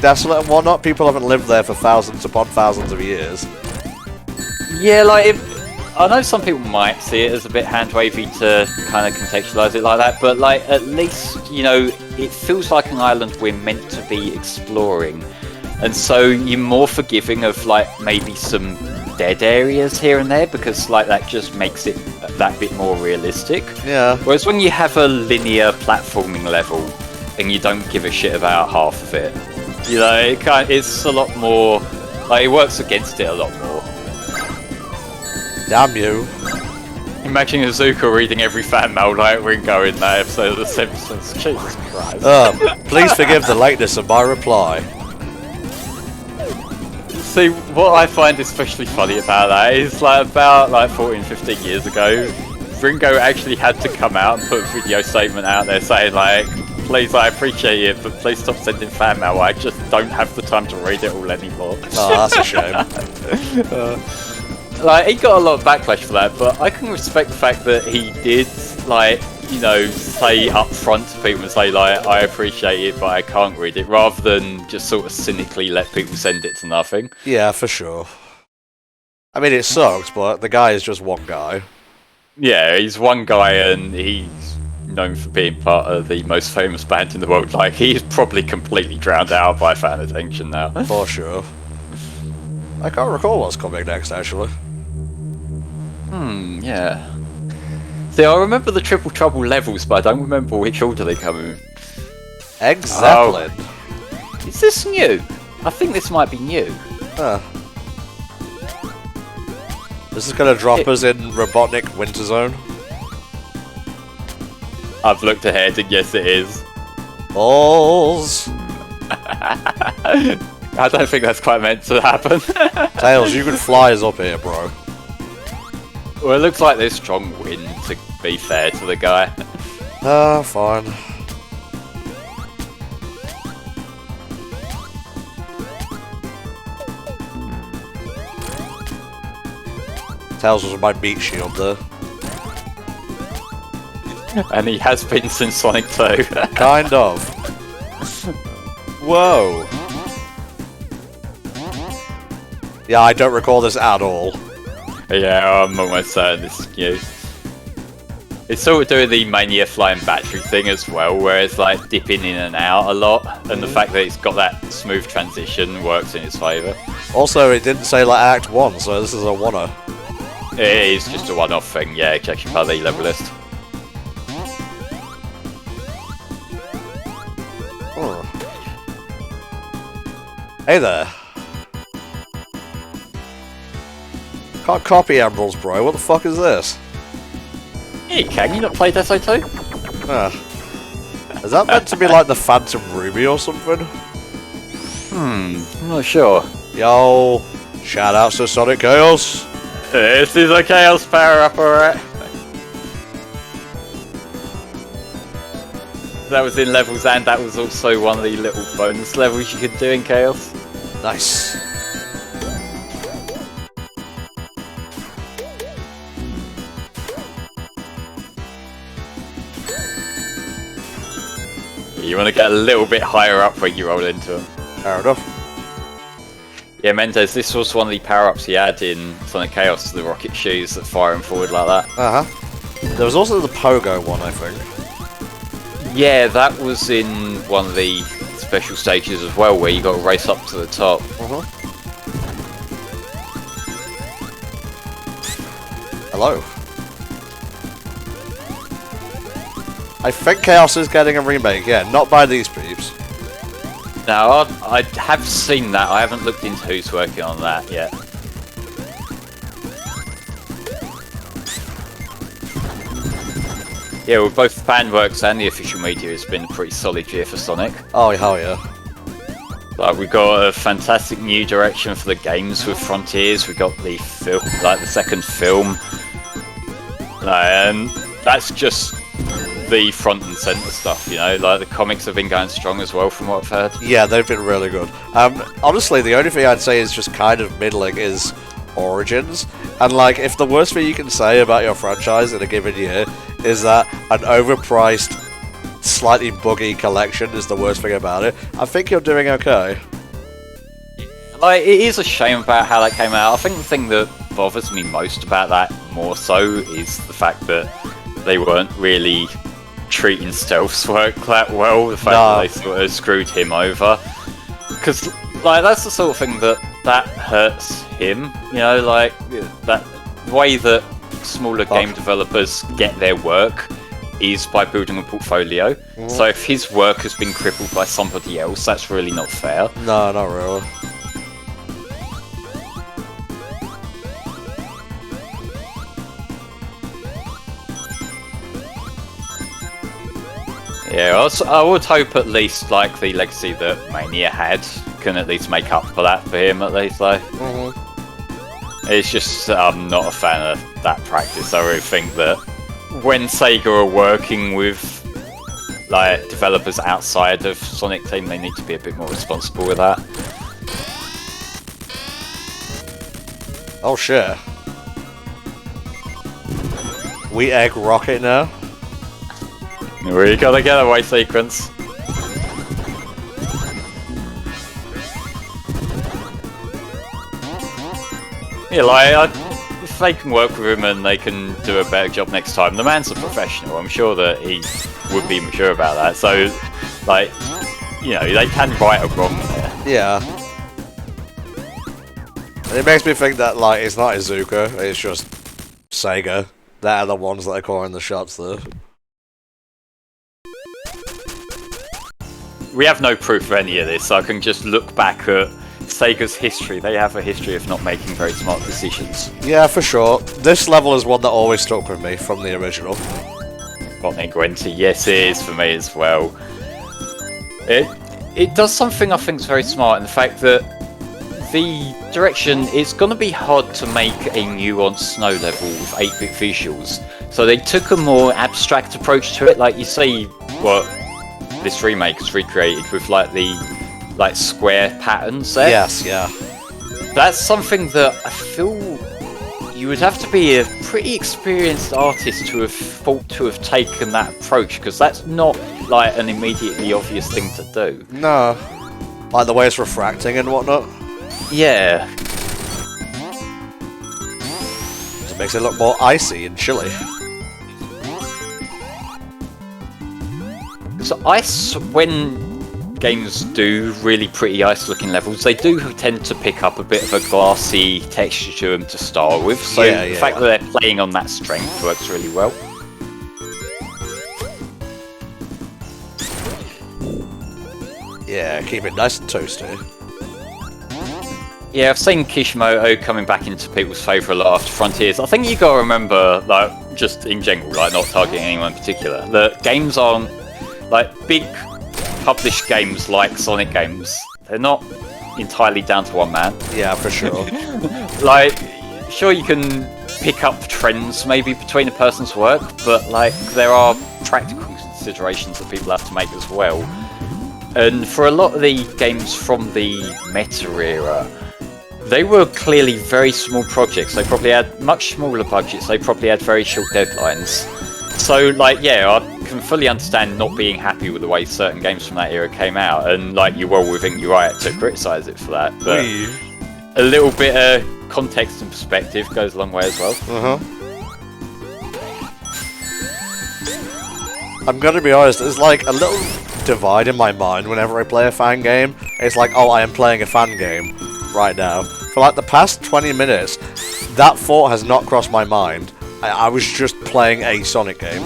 desolate and whatnot. People haven't lived there for thousands upon thousands of years. Yeah, like, I know some people might see it as a bit hand-wavy to kind of contextualise it like that, but, like, at least, you know, it feels like an island we're meant to be exploring. And so you're more forgiving of, like, maybe some dead areas here and there, because, like, that just makes it that bit more realistic. Yeah. Whereas when you have a linear platforming level, and you don't give a shit about half of it, you know, it's a lot more, like, it works against it a lot more. Damn you. Imagine Azuka reading every fan mail like Ringo in that episode of The Simpsons. Jesus Christ. Please forgive the lateness of my reply. See, what I find especially funny about that is, like, about 14, 15 years ago, Ringo actually had to come out and put a video statement out there saying, like, please, I appreciate it, but please stop sending fan mail. I just don't have the time to read it all anymore. Oh, that's a shame. Like, he got a lot of backlash for that, but I can respect the fact that he did, like, you know, say up front to people and say, like, I appreciate it, but I can't read it, rather than just sort of cynically let people send it to nothing. Yeah, for sure. I mean, it sucks, but the guy is just one guy. Yeah, he's one guy, and he's known for being part of the most famous band in the world. Like, he's probably completely drowned out by fan attention now. For sure. I can't recall what's coming next, actually. Yeah. See, I remember the Triple Trouble levels, but I don't remember which order they come in. Egg Zeppelin. Oh. Is this new? I think this might be new. Huh. This is gonna drop us in Robotnik Winter Zone. I've looked ahead, and yes, it is. Balls. I don't think that's quite meant to happen. Tails, you can fly us up here, bro. Well, it looks like there's strong wind, to be fair to the guy. Fine. Tails was my meat shield there. And he has been since Sonic 2. Kind of. Whoa. Yeah, I don't recall this at all. Yeah, I'm almost certain this is new. It's sort of doing the Mania flying battery thing as well, where it's like dipping in and out a lot, and the fact that it's got that smooth transition works in its favour. Also, it didn't say like Act 1, so this is a one-er. It is just a one-off thing, yeah, check your part of the level list. Hey there. Can't copy emeralds, bro. What the fuck is this? Hey, can you not play Deso 2? Is that meant to be like the Phantom Ruby or something? I'm not sure. Yo, shout outs to Sonic Chaos. This is a Chaos power-up, alright? That was in levels, and that was also one of the little bonus levels you could do in Chaos. Nice. You want to get a little bit higher up when you roll into them. Fair enough. Yeah, Mendez, this was one of the power-ups he had in Sonic Chaos, the rocket shoes that fire him forward like that. Uh-huh. There was also the Pogo one, I think. Yeah, that was in one of the special stages as well, where you got to race up to the top. Hello. I think Chaos is getting a remake, yeah, not by these peeps. Now, I have seen that, I haven't looked into who's working on that yet. Yeah, with both fan works and the official media, it's been a pretty solid year for Sonic. Oh, hell yeah. Like, we got a fantastic new direction for the games with Frontiers. We got the film, like the second film, and that's just the front and center stuff. You know, like the comics have been going strong as well, from what I've heard. Yeah, they've been really good. Honestly, the only thing I'd say is just kind of middling is Origins. And like, if the worst thing you can say about your franchise in a given year is that an overpriced, slightly buggy collection is the worst thing about it, I think you're doing okay. Like, it is a shame about how that came out. I think the thing that bothers me most about that more so is the fact that they weren't really treating Stealth's work that well. The fact that they sort of screwed him over. Because, like, that's the sort of thing that hurts him. You know, like, that way that smaller game developers get their work is by building a portfolio. So if his work has been crippled by somebody else, that's really not fair. No, not really. Yeah, I would hope at least, like, the legacy that Mania had can at least make up for that for him, at least, though. It's just, I'm not a fan of that practice. I really think that when Sega are working with, like, developers outside of Sonic Team, they need to be a bit more responsible with that. Oh shit. We egg rocket now? We gotta get away sequence. Yeah, like, if they can work with him and they can do a better job next time, the man's a professional. I'm sure that he would be mature about that. So, like, you know, they can right a wrong there. Yeah. And it makes me think that, like, it's not Izuka, it's just Sega. They're the ones that are calling the shots there. We have no proof of any of this, so I can just look back at Sega's history. They have a history of not making very smart decisions. Yeah, for sure. This level is one that always stuck with me from the original. Robotnik Winter, yes, it is for me as well. It does something I think is very smart in the fact that the direction, it's going to be hard to make a nuanced snow level with 8-bit visuals. So they took a more abstract approach to it, like you see what this remake is recreated with, like, the square patterns there. Yes, yeah. That's something that I feel you would have to be a pretty experienced artist to have thought to have taken that approach, because that's not, like, an immediately obvious thing to do. No. Like the way it's refracting and whatnot. Yeah. It makes it look more icy and chilly. So ice, when games do really pretty ice-looking levels, they do tend to pick up a bit of a glassy texture to them to start with. So the fact that they're playing on that strength works really well. Yeah, keep it nice and toasty. Yeah, I've seen Kishimoto coming back into people's favour a lot after Frontiers. I think you gotta remember, like, just in general, like, not targeting anyone in particular, that games aren't, like, big published games like Sonic games, they're not entirely down to one man. Yeah, for sure. Like, sure, you can pick up trends maybe between a person's work, but, like, there are practical considerations that people have to make as well. And for a lot of the games from the Meta era, they were clearly very small projects. They probably had much smaller budgets. They probably had very short deadlines. So, like, yeah, I can fully understand not being happy with the way certain games from that era came out, and, like, you're well within your right to criticise it for that. But a little bit of context and perspective goes a long way as well. I'm gonna be honest, there's like a little divide in my mind whenever I play a fan game. It's like, oh, I am playing a fan game right now. For like the past 20 minutes, that thought has not crossed my mind. I was just playing a Sonic game.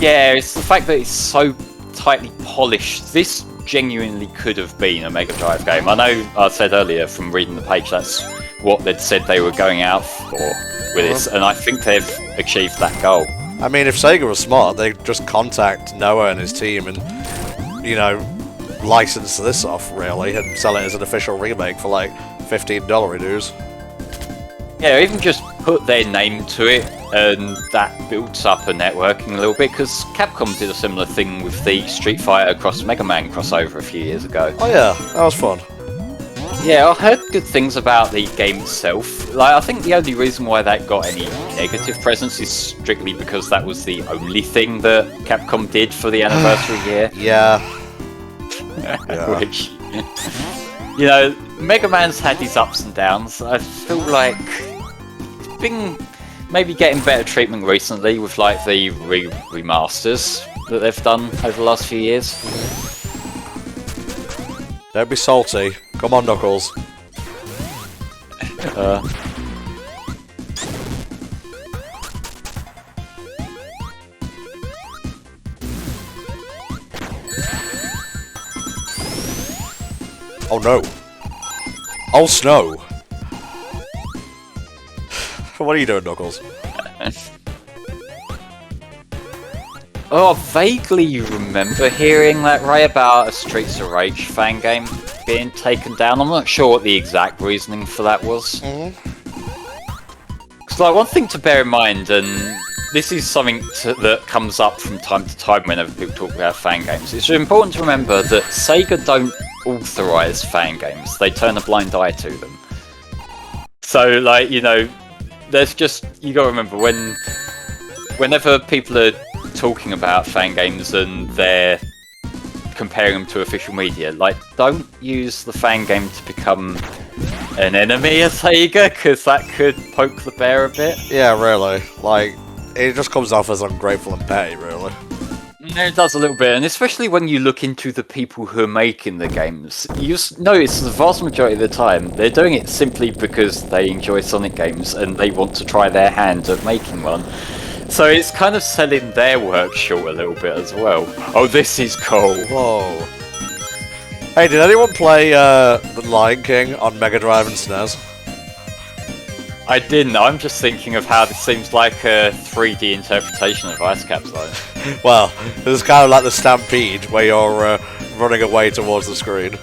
Yeah, it's the fact that it's so tightly polished. This genuinely could have been a Mega Drive game. I know I said earlier from reading the page that's what they'd said they were going out for with this, and I think they've achieved that goal. I mean, if Sega was smart, they'd just contact Noah and his team and, you know, license this off, really, and sell it as an official remake for like $15 dues. Yeah, even just put their name to it, and that builds up a networking a little bit, because Capcom did a similar thing with the Street Fighter cross Mega Man crossover a few years ago. Oh yeah, that was fun. Yeah, I heard good things about the game itself. Like, I think the only reason why that got any negative presence is strictly because that was the only thing that Capcom did for the anniversary year. Yeah. Which, you know, Mega Man's had his ups and downs. I feel like it's been maybe getting better treatment recently with like the remasters that they've done over the last few years. Don't be salty. Come on, Knuckles. Oh no. Oh, snow. What are you doing, Knuckles? Oh, I vaguely remember hearing that, right, about a Streets of Rage fan game being taken down. I'm not sure what the exact reasoning for that was. Because, like, one thing to bear in mind, and this is something that comes up from time to time whenever people talk about fan games, it's important to remember that Sega don't authorise fan games. They turn a blind eye to them. So, like, you know, there's just, you gotta remember, whenever people are talking about fan games and they're comparing them to official media, like, don't use the fan game to become an enemy of Sega, because that could poke the bear a bit. Yeah, really. Like, it just comes off as ungrateful and petty, really. It does a little bit, and especially when you look into the people who are making the games, you just notice the vast majority of the time they're doing it simply because they enjoy Sonic games and they want to try their hand at making one. So it's kind of selling their work short a little bit as well. Oh, this is cool. Whoa. Hey, did anyone play The Lion King on Mega Drive and SNES? I didn't. I'm just thinking of how this seems like a 3D interpretation of Ice Cap's Line. Well, this is kind of like the Stampede, where you're running away towards the screen.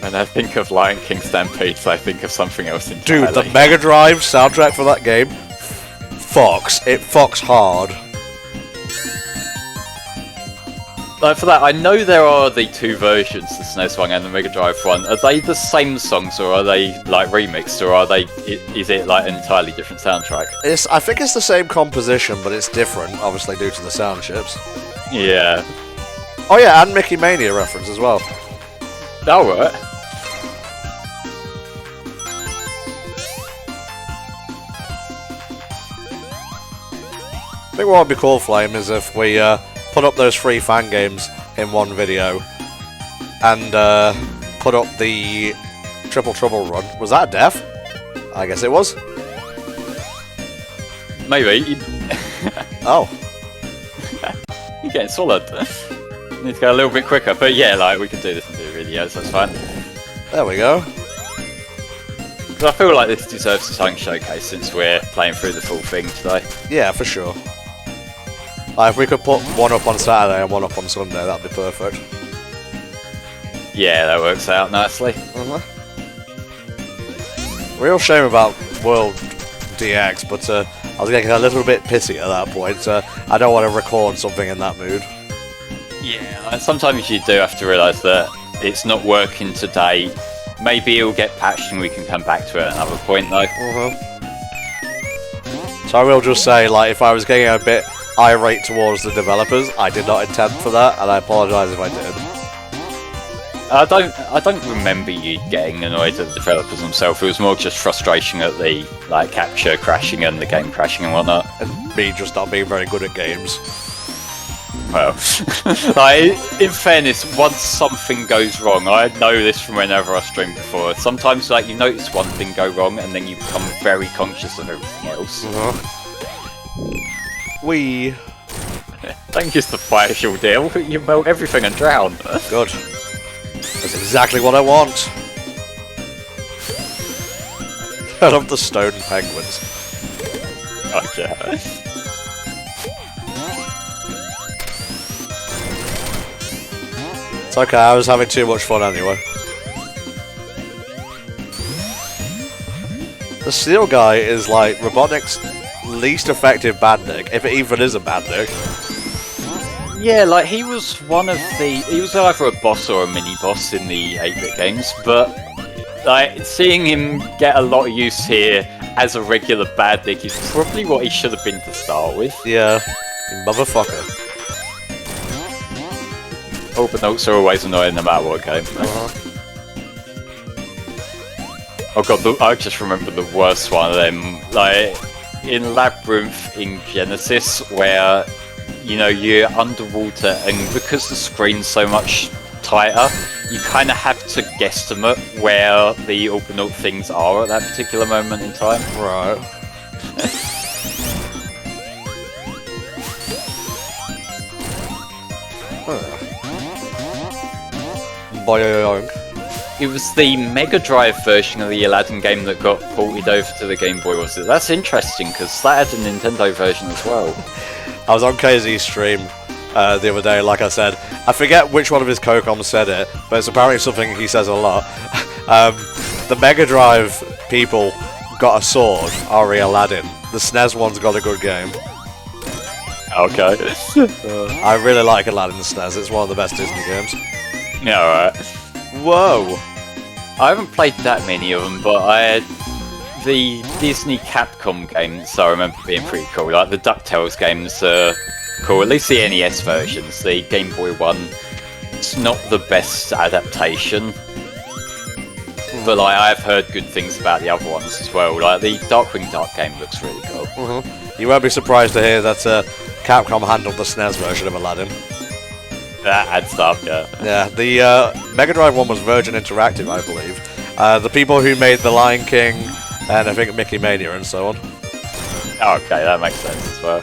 When I think of Lion King Stampedes, I think of something else entirely. Dude, the Mega Drive soundtrack for that game, fucks. It fucks hard. Like, for that, I know there are the two versions, the SNES one and the Mega Drive one. Are they the same songs, or are they, like, remixed, or are they? Is it, like, an entirely different soundtrack? I think it's the same composition, but it's different, obviously, due to the sound chips. Yeah. Oh yeah, and Mickey Mania reference as well. Alright. I think what would be cool, Flame, is if we put up those 3 fan games in one video and put up the Triple Trouble run. Was that a death? I guess it was. Maybe. Oh. You're getting solid. Need to go a little bit quicker, but yeah, like, we can do this in 2 videos, that's fine. There we go. Because I feel like this deserves its own showcase since we're playing through the full thing today. Yeah, for sure. If we could put one up on Saturday and one up on Sunday, that'd be perfect. Yeah, that works out nicely. Real shame about World DX, but I was getting a little bit pissy at that point. I don't want to record something in that mood. Yeah, and sometimes you do have to realise that it's not working today. Maybe it'll get patched and we can come back to it at another point, though. So I will just say, like, if I was getting a bit irate towards the developers, I did not intend for that, and I apologise if I did. I don't remember you getting annoyed at the developers themselves. It was more just frustration at the, like, capture crashing and the game crashing and whatnot. And me just not being very good at games. Well, like, in fairness, once something goes wrong, I know this from whenever I streamed before. Sometimes, like, you notice one thing go wrong, and then you become very conscious of everything else. Don't use the fire shield, deal. You melt everything and drown. Good. That's exactly what I want. I love the stone penguins. Oh, yeah. It's okay, I was having too much fun anyway. The Steel guy is like Robotnik's least effective bandit, if it even is a bandit. Yeah, like he was one of the. He was either a boss or a mini boss in the 8-bit games, but like seeing him get a lot of use here as a regular bandit is probably what he should have been to start with. Yeah, motherfucker. Open-notes are always annoying no matter what game. Oh god, I just remember the worst one of them. Like in Labyrinth in Genesis, where you know you're underwater, and because the screen's so much tighter, you kind of have to guesstimate where the open-note things are at that particular moment in time. Right. Boing. It was the Mega Drive version of the Aladdin game that got ported over to the Game Boy, was it? That's interesting, because that had a Nintendo version as well. I was on KZ's stream the other day, like I said. I forget which one of his co-coms said it, but it's apparently something he says a lot. The Mega Drive people got a sword, Ari Aladdin. The SNES one's got a good game. Okay. I really like Aladdin SNES, it's one of the best Disney games. Yeah, alright. Whoa! I haven't played that many of them, but I had the Disney Capcom games I remember being pretty cool. Like the DuckTales games are cool, at least the NES versions. The Game Boy one, it's not the best adaptation, but like I've heard good things about the other ones as well. Like the Darkwing Duck game looks really cool. You won't be surprised to hear that Capcom handled the SNES version of Aladdin. That adds up, yeah. Yeah, the Mega Drive one was Virgin Interactive, I believe. The people who made The Lion King and I think Mickey Mania and so on. Okay, that makes sense as well.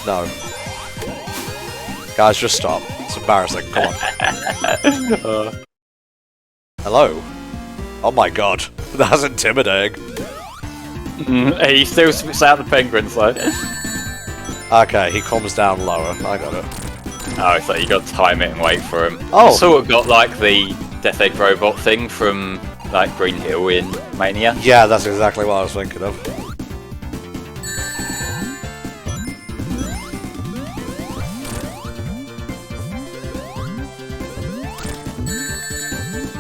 No. Guys, just stop. It's embarrassing. Come on. Hello? Oh my god. That's intimidating. He still spits out the penguins though. Okay, he comes down lower. I got it. Oh, so you got to time it and wait for him. Oh! Sort of got like the Death Egg robot thing from like Green Hill in Mania. Yeah, that's exactly what I was thinking of.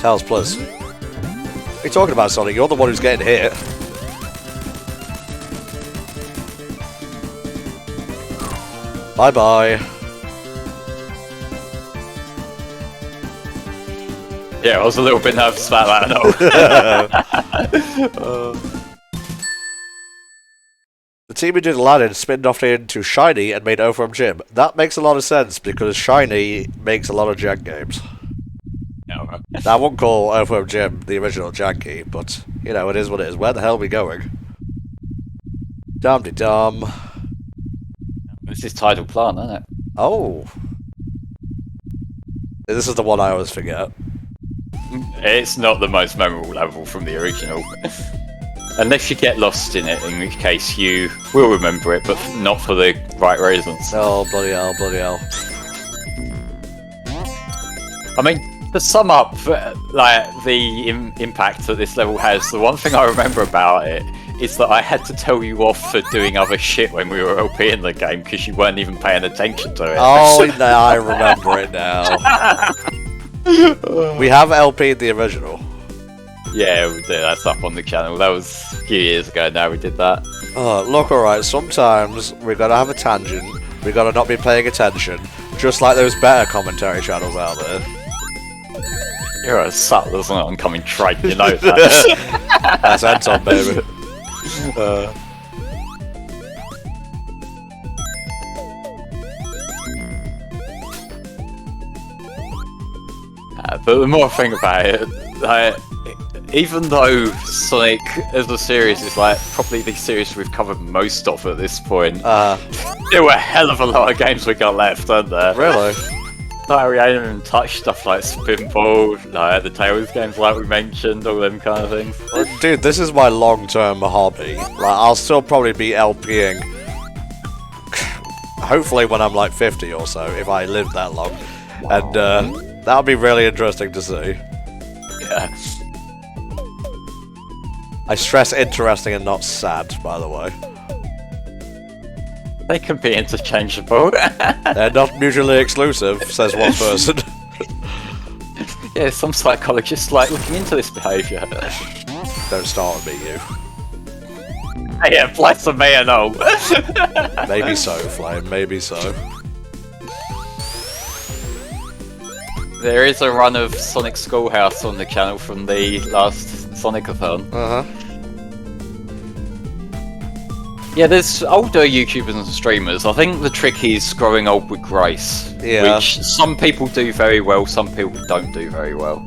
Tails Plus. What are you talking about, Sonic? You're the one who's getting hit. Bye-bye. Yeah, I was a little bit nervous about that, no. The team who did Aladdin spinned off into Shiny and made Earthworm Jim. That makes a lot of sense, because Shiny makes a lot of jank games. No. Now, I won't call Earthworm Jim the original janky, but, you know, it is what it is. Where the hell are we going? Dum-de-dum. This is Tidal Planet, isn't it? Oh. This is the one I always forget. It's not the most memorable level from the original. Unless you get lost in it, in which case you will remember it, but not for the right reasons. Oh, bloody hell, bloody hell. I mean, to sum up, like, the impact that this level has, the one thing I remember about it is that I had to tell you off for doing other shit when we were LP in the game because you weren't even paying attention to it. Oh, now I remember it now. We have LP'd the original. Yeah, we did. That's up on the channel. That was a few years ago now we did that. Oh, look, alright, sometimes we gotta have a tangent, we gotta not be paying attention, just like those better commentary channels out there. You're a subtle as an oncoming trait, you know that. That's Anton, baby. But the more I think about it, like, even though Sonic as a series is like probably the series we've covered most of at this point, there were a hell of a lot of games we got left, aren't there? Really? Like, we ain't even touched stuff like Spinball, like the Tails games like we mentioned, all them kind of things. Dude, this is my long-term hobby. Like, I'll still probably be LPing, hopefully when I'm like 50 or so, if I live that long. And that'll be really interesting to see. Yeah. I stress interesting and not sad, by the way. They can be interchangeable. They're not mutually exclusive, says one person. Yeah, some psychologists like looking into this behaviour. Don't start with me, you. Yeah, bless the man, oh. Maybe so, Flame, maybe so. There is a run of Sonic Schoolhouse on the channel from the last Sonic-a-thon. Yeah, there's older YouTubers and streamers. I think the trick is growing old with grace. Yeah. Which some people do very well, some people don't do very well.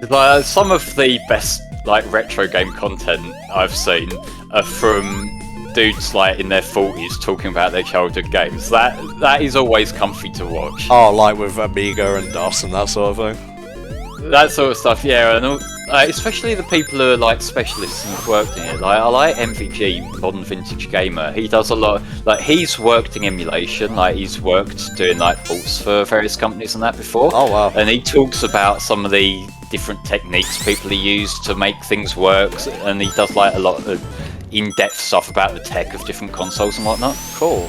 Like, some of the best like retro game content I've seen are from dudes like in their 40s talking about their childhood games. That is always comfy to watch. Oh, like with Amiga and DOS and that sort of thing? That sort of stuff, yeah, and especially the people who are like specialists and have worked in it. Like, I like MVG, Modern Vintage Gamer. He does a lot. Like, he's worked in emulation. Like, he's worked doing like ports for various companies and that before. Oh wow! And he talks about some of the different techniques people use to make things work. And he does like a lot of in-depth stuff about the tech of different consoles and whatnot. Cool.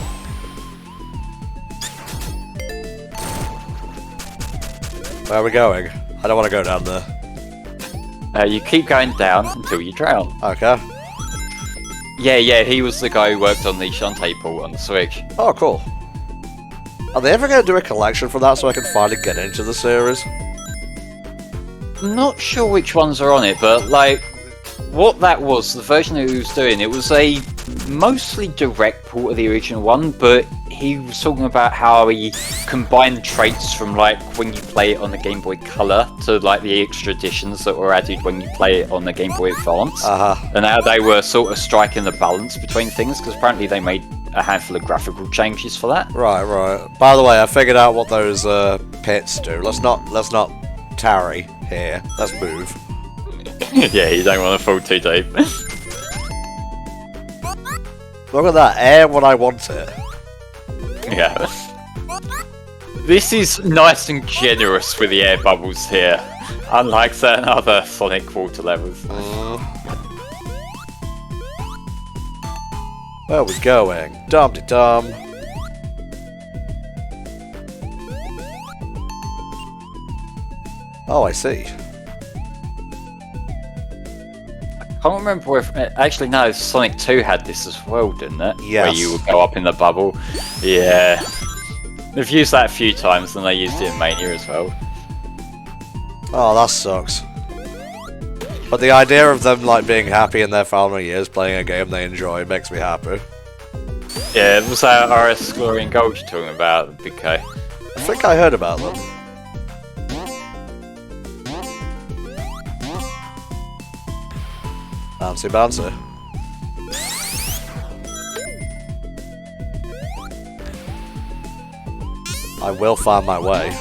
Where are we going? I don't want to go down there. You keep going down until you drown. Okay. Yeah, he was the guy who worked on the Shantae port on the Switch. Oh, cool. Are they ever going to do a collection for that so I can finally get into the series? Not sure which ones are on it, but like, what that was, the version that he was doing, it was a mostly direct port of the original one, but he was talking about how he combined traits from like when you play it on the Game Boy Color to like the extra additions that were added when you play it on the Game Boy Advance, and how they were sort of striking the balance between things, because apparently they made a handful of graphical changes for that. Right. By the way, I figured out what those pits do. Let's not tarry here. Let's move. Yeah, you don't want to fall too deep. Look at that, air when I want it. Yeah. This is nice and generous with the air bubbles here, unlike certain other Sonic water levels. Where are we going? Dum-de-dum. Oh, I see. I can't remember where. Actually, no, Sonic 2 had this as well, didn't it? Yes. Where you would go up in the bubble. Yeah. They've used that a few times, and they used it in Mania as well. Oh, that sucks. But the idea of them like being happy in their final years playing a game they enjoy makes me happy. Yeah, it was that RS Glory and Gold you're talking about, Big K. I think I heard about them. Bouncy bouncy. I will find my way.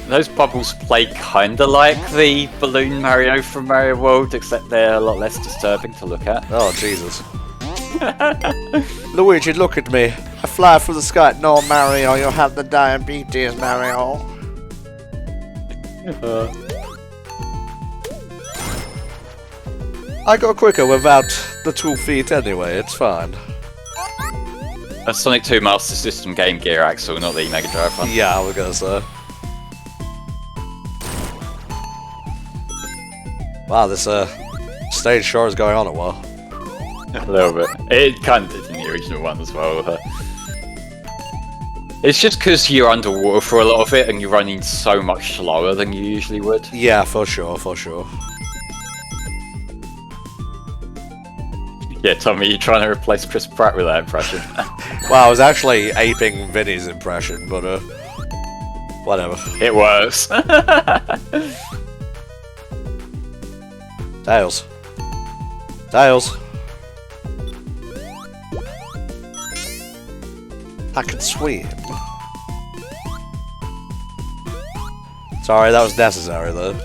Those bubbles play kinda like the Balloon Mario from Mario World, except they're a lot less disturbing to look at. Oh, Jesus. Luigi, look at me. I fly through the sky. No, Mario, you'll have the diabetes, Mario. I go quicker without the 2 feet anyway, it's fine. A Sonic 2 Master System Game Gear Axle, not the Mega Drive one. Yeah, I was gonna say. Wow, this stage sure is going on a while. A little bit. It kind of did in the original one as well. It's just because you're underwater for a lot of it and you're running so much slower than you usually would. Yeah, for sure, for sure. Yeah, Tommy, you're trying to replace Chris Pratt with that impression. Well, I was actually aping Vinny's impression, but whatever. It works. Tails. Tails. I can swim. Sorry, that was necessary though.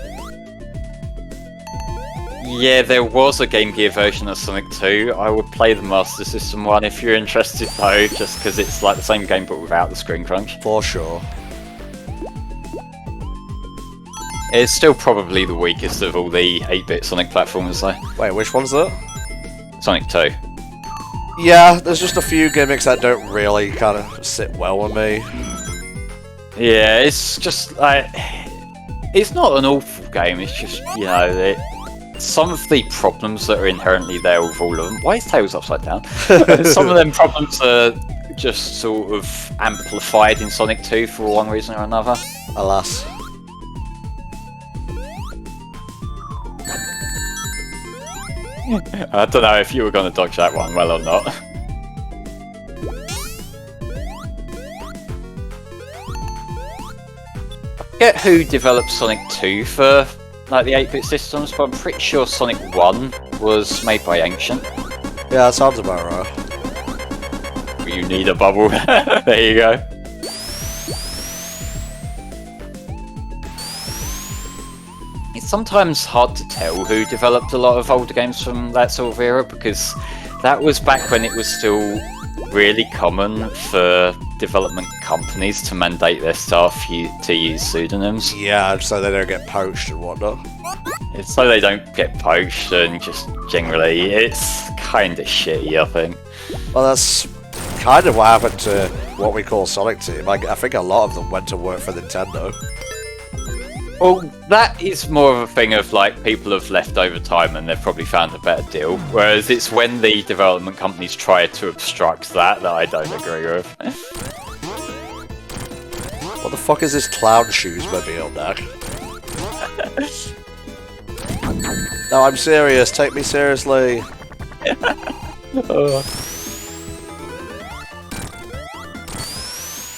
Yeah, there was a Game Gear version of Sonic 2. I would play the Master System one if you're interested though, just because it's like the same game but without the screen crunch. For sure. It's still probably the weakest of all the 8-bit Sonic platformers though. Wait, which one's that? Sonic 2. Yeah, there's just a few gimmicks that don't really kind of sit well with me. Yeah, it's just like... It's not an awful game, it's just, you know, some of the problems that are inherently there with all of them... Why is Tails upside down? Some of them problems are just sort of amplified in Sonic 2 for one reason or another. Alas. I don't know if you were going to dodge that one well or not. I forget who developed Sonic 2 for like the 8-bit systems, but I'm pretty sure Sonic 1 was made by Ancient. Yeah, that sounds about right. You need a bubble. There you go. It's sometimes hard to tell who developed a lot of older games from that sort of era, because that was back when it was still really common for development companies to mandate their staff to use pseudonyms. Yeah, so they don't get poached and whatnot. It's so they don't get poached, and just generally it's kind of shitty, I think. Well, that's kind of what happened to what we call Sonic Team. I think a lot of them went to work for Nintendo. Well, that is more of a thing of like people have left over time and they've probably found a better deal. Whereas it's when the development companies try to obstruct that I don't agree with. What the fuck is this clown shoes mobile now? No, I'm serious. Take me seriously.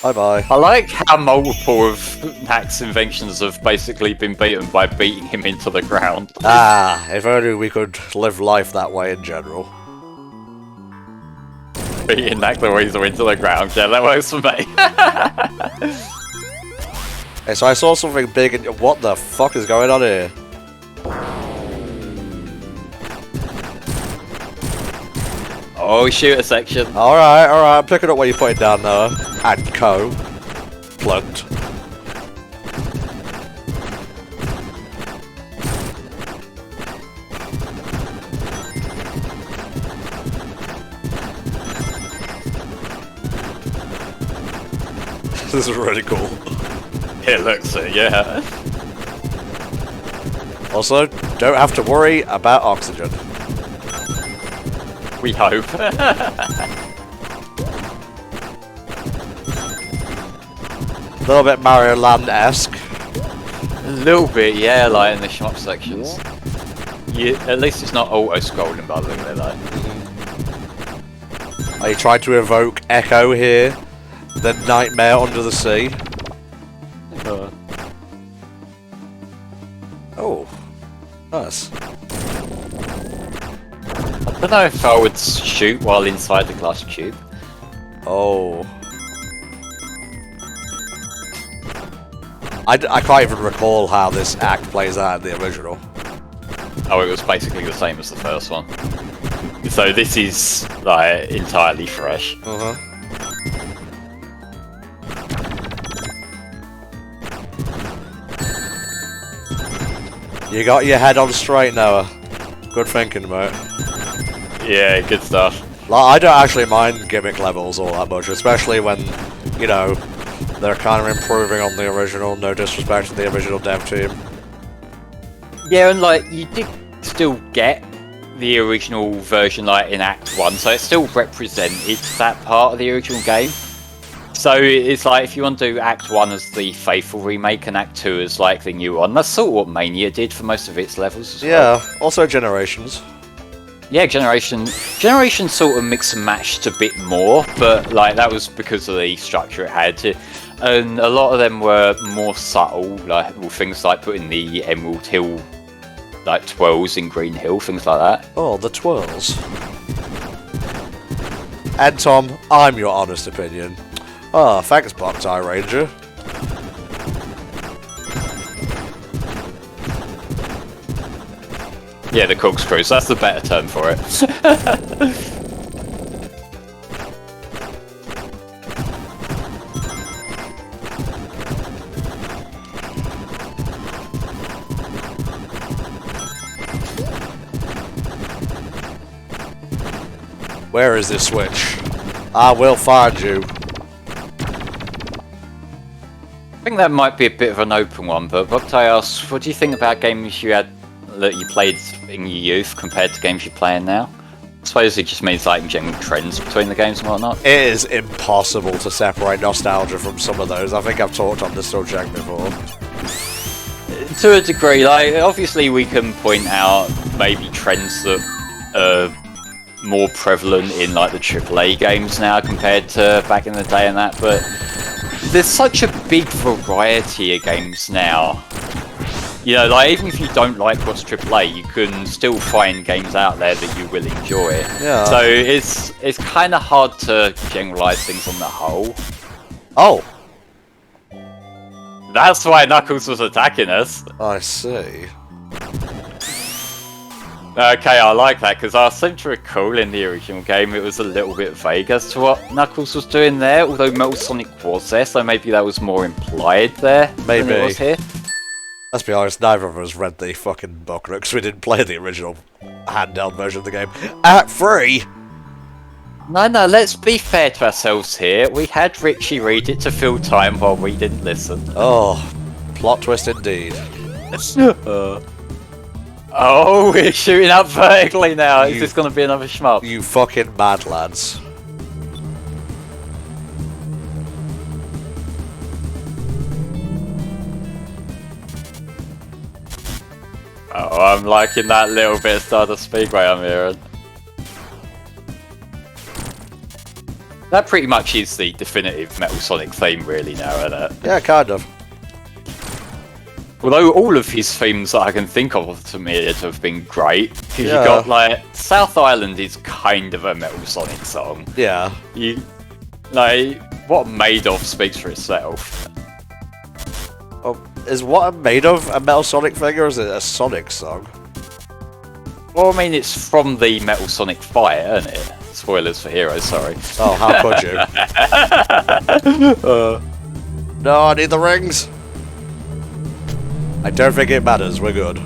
Bye-bye. I like how multiple of Hack's inventions have basically been beaten by beating him into the ground. Ah, if only we could live life that way in general. Beating Hack the Weasel into the ground, yeah, that works for me. Hey, so I saw something big and... What the fuck is going on here? Oh, shoot a section. Alright, I'm picking up what you're putting down there. And co. Plugged. This is really cool. It looks it, yeah. Also, don't have to worry about oxygen. We hope. A little bit Mario Land-esque. A little bit, yeah, like in the shop sections. At least it's not auto-scrolling by the look of it, like. Are you trying to evoke Echo here? The Nightmare Under the Sea? Oh. Nice. I don't know if I would shoot while inside the glass tube. Oh. I can't even recall how this act plays out in the original. Oh, it was basically the same as the first one. So this is like entirely fresh. Uh-huh. You got your head on straight, Noah. Good thinking, mate. Yeah, good stuff. Like, I don't actually mind gimmick levels all that much, especially when, you know, they're kind of improving on the original, no disrespect to the original dev team. Yeah, and like, you did still get the original version like in Act 1, so it still represented that part of the original game. So it's like, if you want to do Act 1 as the faithful remake and Act 2 as like the new one, that's sort of what Mania did for most of its levels as well. Yeah, also Generations. Yeah, Generation sort of mix and matched a bit more, but like that was because of the structure it had. And a lot of them were more subtle, like things like putting the Emerald Hill like twirls in Green Hill, things like that. Oh, the twirls. And Tom, I'm your honest opinion. Oh, thanks, Boktai Ranger. Yeah, the corkscrews. That's the better term for it. Where is this switch? I will find you. I think that might be a bit of an open one, but Boktai asks, what do you think about games that you played in your youth compared to games you're playing now? I suppose it just means like general trends between the games and whatnot. It is impossible to separate nostalgia from some of those. I think I've talked on this subject before. To a degree, like obviously we can point out maybe trends that are more prevalent in like the AAA games now compared to back in the day and that, but there's such a big variety of games now. You know, like even if you don't like what's AAA, you can still find games out there that you will enjoy. Yeah. So it's kind of hard to generalize things on the whole. Oh, That's why Knuckles was attacking us. I see. Okay, I like that, because I seem to recall in the original game it was a little bit vague as to what Knuckles was doing there, although Metal Sonic was there, so maybe that was more implied there Maybe. than it was here. Let's be honest, neither of us read the fucking book because we didn't play the original handheld version of the game. Act 3! No, let's be fair to ourselves here. We had Richie read it to fill time while we didn't listen. Oh, plot twist indeed. Oh, we're shooting up vertically now. Is this going to be another shmup? You fucking mad lads. Oh, I'm liking that little bit of Stardust Speedway I'm hearing. That pretty much is the definitive Metal Sonic theme really now, isn't it? Yeah, kind of. Although all of his themes that I can think of to me have been great. Because Yeah. you got like South Island is kind of a Metal Sonic song. Yeah. You like what Made Of speaks for itself. Oh, is What I'm Made Of a Metal Sonic thing, or is it a Sonic song? Well, I mean it's from the Metal Sonic fight, isn't it? Spoilers for Heroes, sorry. Oh, how could you? No, I need the rings! I don't think it matters, we're good.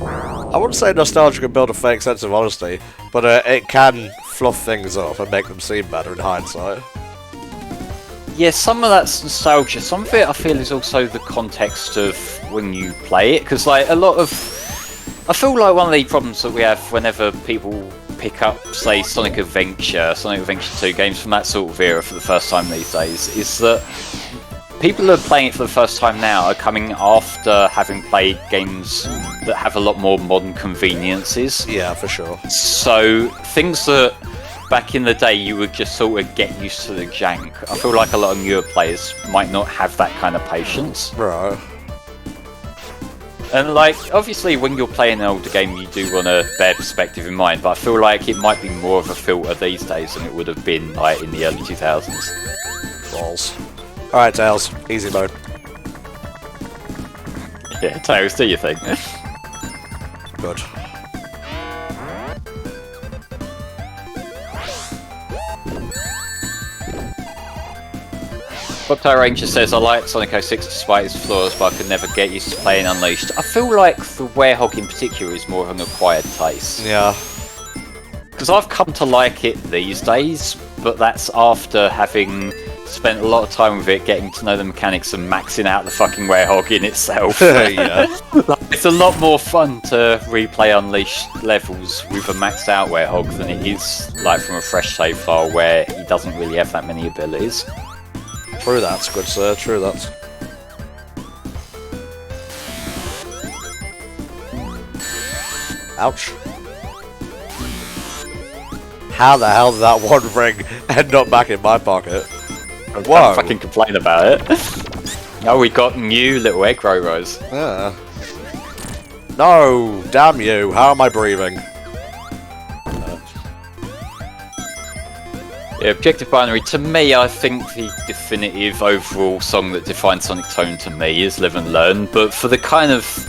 I wouldn't say nostalgia can build a fake sense of honesty, but it can fluff things up and make them seem better in hindsight. Yeah, some of that's nostalgia. Some of it I feel is also the context of when you play it, because like a lot of... I feel like one of the problems that we have whenever people pick up, say, Sonic Adventure 2 games from that sort of era for the first time these days, is that people who are playing it for the first time now are coming after having played games that have a lot more modern conveniences. Yeah, for sure. So, things that back in the day you would just sort of get used to the jank, I feel like a lot of newer players might not have that kind of patience. Right. And like, obviously when you're playing an older game you do want to bear perspective in mind, but I feel like it might be more of a filter these days than it would have been like in the early 2000s. Balls. Alright, Tails. Easy mode. Yeah, Tails, do your thing. Good. Bobtail Ranger says, I like Sonic 06 despite its flaws, but I could never get used to playing Unleashed. I feel like the Werehog in particular is more of an acquired taste. Yeah. Because I've come to like it these days, but that's after having spent a lot of time with it, getting to know the mechanics and maxing out the fucking Werehog in itself. Yeah. It's a lot more fun to replay Unleashed levels with a maxed out Werehog than it is like from a fresh save file where he doesn't really have that many abilities. True that, good sir, true that. Ouch. How the hell did that one ring end up back in my pocket? I can't fucking complain about it. Oh, we got new little egg roros. Yeah. No! Damn you! How am I breathing? Yeah, Objective Binary, to me, I think the definitive overall song that defines Sonic Tone to me is Live and Learn, but for the kind of,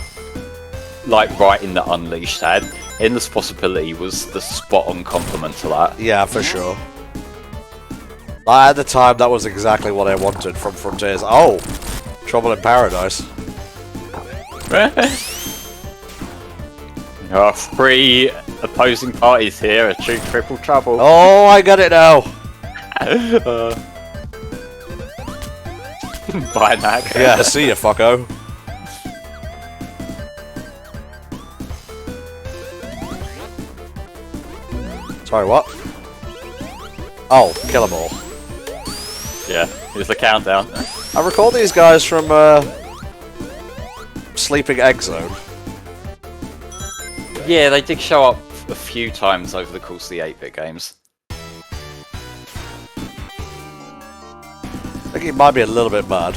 like, writing that Unleashed had, Endless Possibility was the spot-on compliment to that. Yeah, for sure. At the time, that was exactly what I wanted from Frontiers. Oh! Trouble in Paradise. Oh, 3 opposing parties here, a true triple trouble. Oh, I got it now! Bye, Mac. Yeah, see ya, fucko. Sorry, what? Oh, kill them all. Yeah, here's the countdown. I recall these guys from, Sleeping Egg Zone. Yeah, they did show up a few times over the course of the 8-bit games. I think he might be a little bit mad.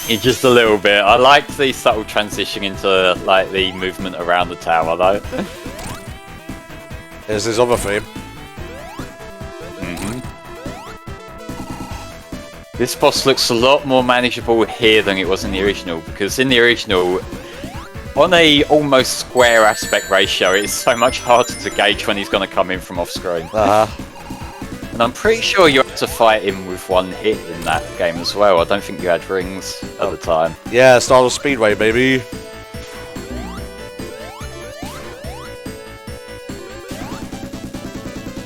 Just a little bit. I liked the subtle transition into, like, the movement around the tower, though. Here's his other theme. This boss looks a lot more manageable here than it was in the original, because in the original, on a almost square aspect ratio, it's so much harder to gauge when he's going to come in from off screen. And I'm pretty sure you had to fight him with one hit in that game as well. I don't think you had rings at the time. Yeah, Stardust Speedway, baby.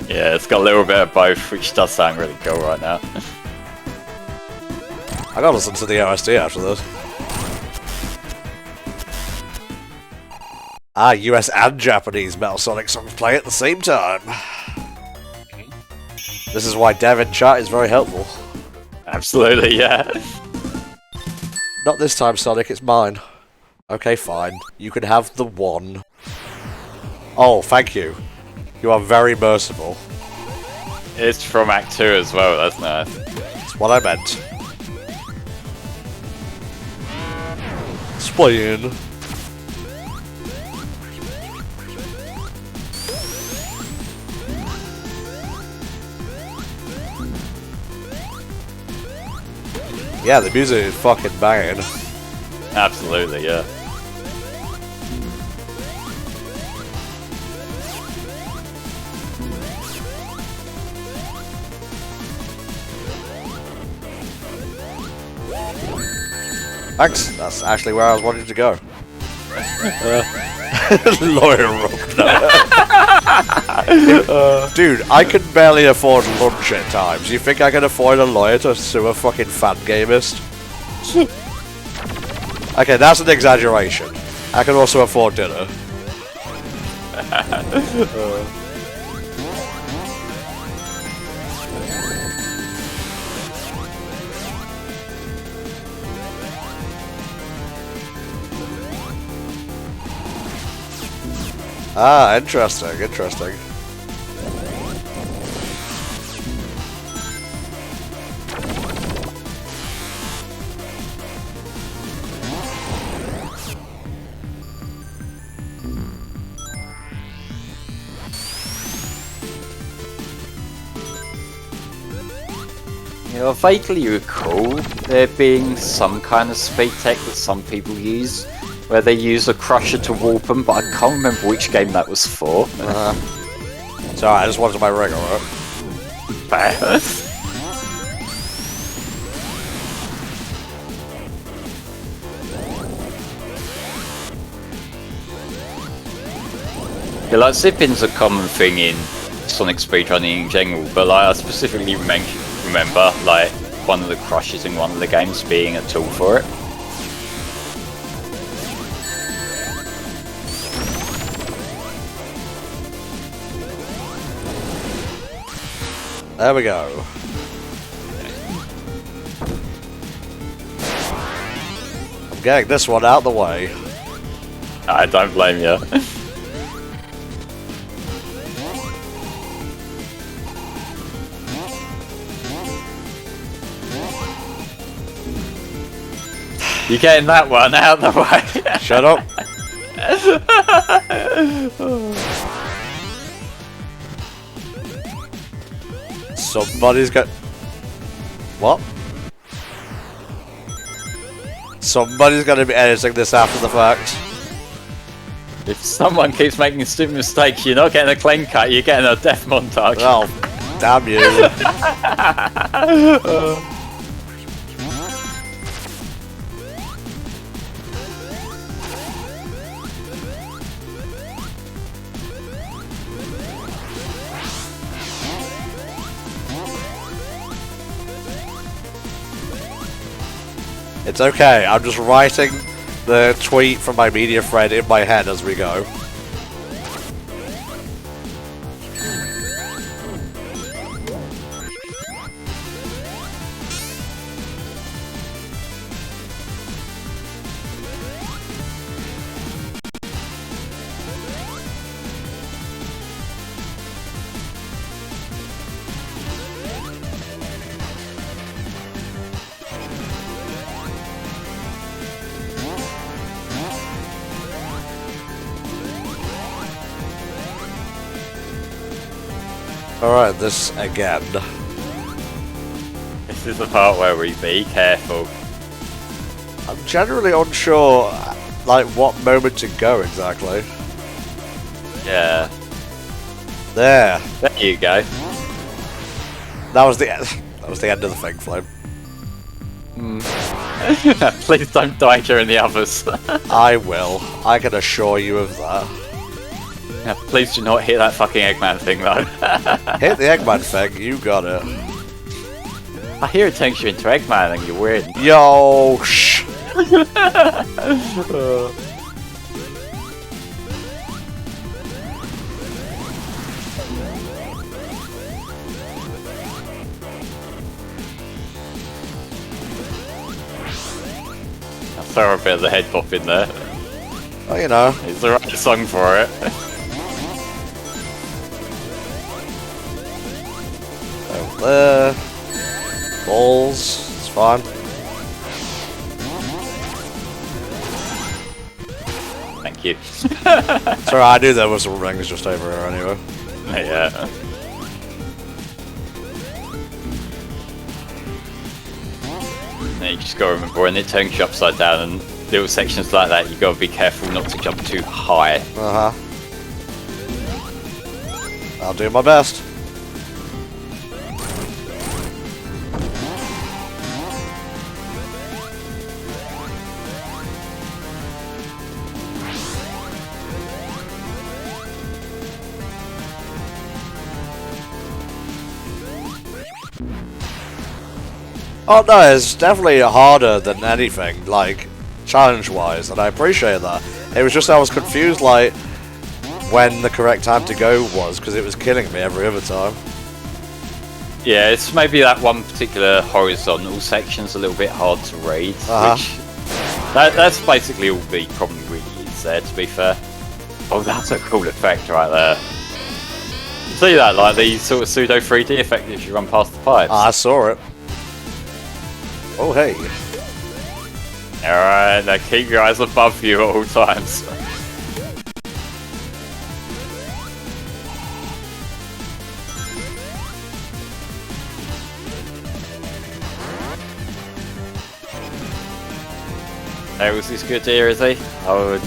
Yeah, it's got a little bit of both, which does sound really cool right now. I gotta listen to the OST after this. US and Japanese Metal Sonic songs play at the same time. This is why Dev in chat is very helpful. Absolutely, yeah. Not this time, Sonic, it's mine. Okay, fine. You can have the one. Oh, thank you. You are very merciful. It's from Act 2 as well, that's nice. That's what I meant. Explain. Yeah, the music is fucking banging. Absolutely, yeah. Thanks, that's actually where I was wanting to go. Lawyer Rob. Dude, I can barely afford lunch at times. You think I can afford a lawyer to sue a fucking fangamist? Okay, that's an exaggeration. I can also afford dinner. Ah, interesting, interesting. I vaguely recall there being some kind of speed tech that some people use, where they use a crusher to warp them, but I can't remember which game that was for. Sorry, I just wanted my ring, alright? Yeah, like zip-ins are a common thing in Sonic speedrunning in general, but like I specifically remember like one of the crushes in one of the games being a tool for it. There we go. I'm getting this one out of the way. I don't blame you. You're getting that one out of the way. Shut up. Somebody's got... What? Somebody's going to be editing this after the fact. If someone keeps making stupid mistakes, you're not getting a clean cut, you're getting a death montage. Oh, damn you. It's okay, I'm just writing the tweet from my media friend in my head as we go. Alright, this again. This is the part where we be careful. I'm generally unsure, like, what moment to go exactly. Yeah. There. There you go. That was the end. That was the end of the thing, Flame. Please don't die during the others. I will. I can assure you of that. Yeah, please do not hit that fucking Eggman thing though. Hit the Eggman thing, you got it. I hear it takes you into Eggman and you win. Yo, shh. I'll throw a bit of the head pop in there. Well, you know. It's the right song for it. Over there. Balls. It's fine. Thank you. Sorry, I knew there was some rings just over here anyway. Yeah. Now you just gotta remember when it turns you upside down and little sections like that, you gotta be careful not to jump too high. Uh-huh. I'll do my best. Oh no, it's definitely harder than anything, like, challenge-wise, and I appreciate that. It was just I was confused, like, when the correct time to go was, because it was killing me every other time. Yeah, it's maybe that one particular horizontal section's a little bit hard to read, which... That's basically all the problem really is there, to be fair. Oh, that's a cool effect right there. You see that, like the sort of pseudo 3D effect if you run past the pipes? I saw it. Oh, hey. Alright, now keep your eyes above you at all times. Hey, was this good here, is he? I would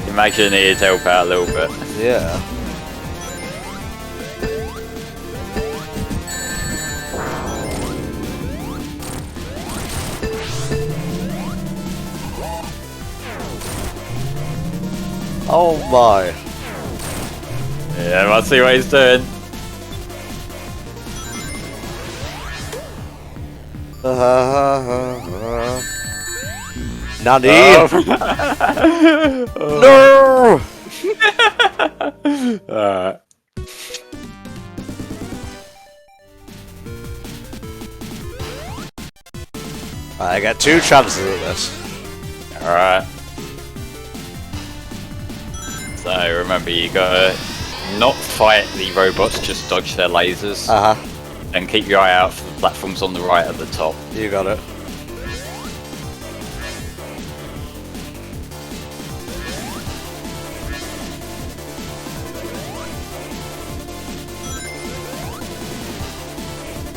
imagine he'd help out a little bit. Yeah. Oh my. Yeah, let's see what he's doing. Nani? Oh. No! Alright. I got 2 chances at this. Alright. So remember, you gotta not fight the robots, just dodge their lasers. And keep your eye out for the platforms on the right at the top. You got it.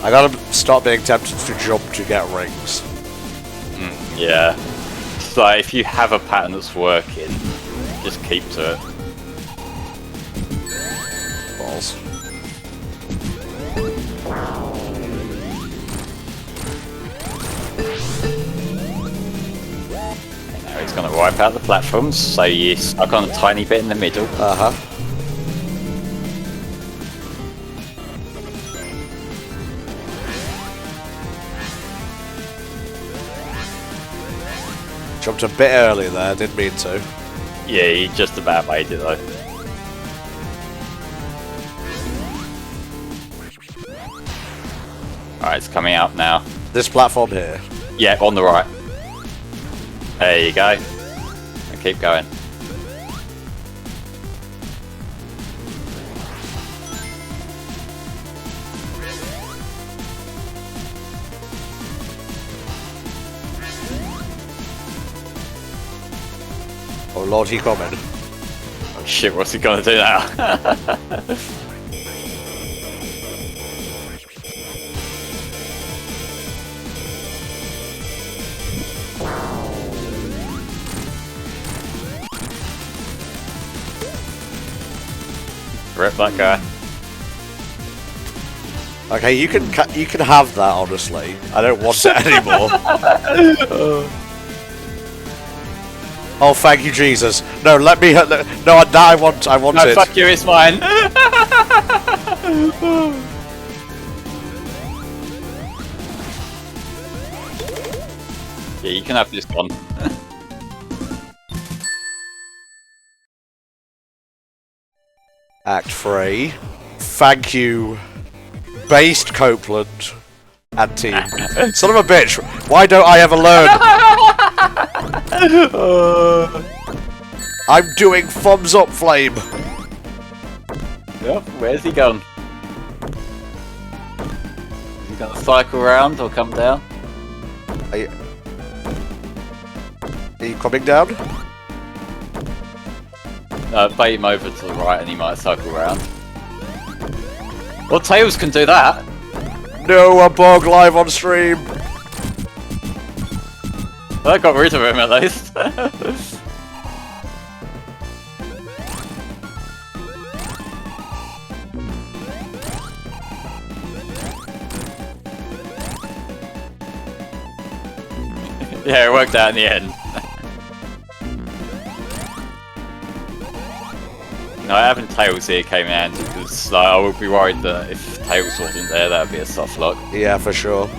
I gotta stop being tempted to jump to get rings. Yeah. It's like, if you have a pattern that's working, just keep to it. Balls. Now he's gonna wipe out the platforms, so you're stuck on a tiny bit in the middle. Uh-huh. Jumped a bit early there, didn't mean to. Yeah, you just about made it though. Alright, it's coming up now. This platform here. Yeah, on the right. There you go. And keep going. Oh lord, he coming. Oh shit, what's he gonna do now? Rip that guy. Okay, you can have that. Honestly, I don't want it anymore. Oh, thank you, Jesus! No, let me. No, I want No, it. fuck you, it's mine. Yeah, you can have this one. Act 3. Thank you, based Copeland and team. Son of a bitch! Why don't I ever learn? I'm doing thumbs up, Flame. Yep, where's he gone? Is he gonna cycle around or come down? Are you coming down? Bait him over to the right and he might cycle around. Well, Tails can do that! No, a bug live on stream. I got rid of him at least. Yeah, it worked out in the end. No, having Tails here came in handy because I would be worried that if Tails wasn't there, that would be a soft lock. Yeah, for sure.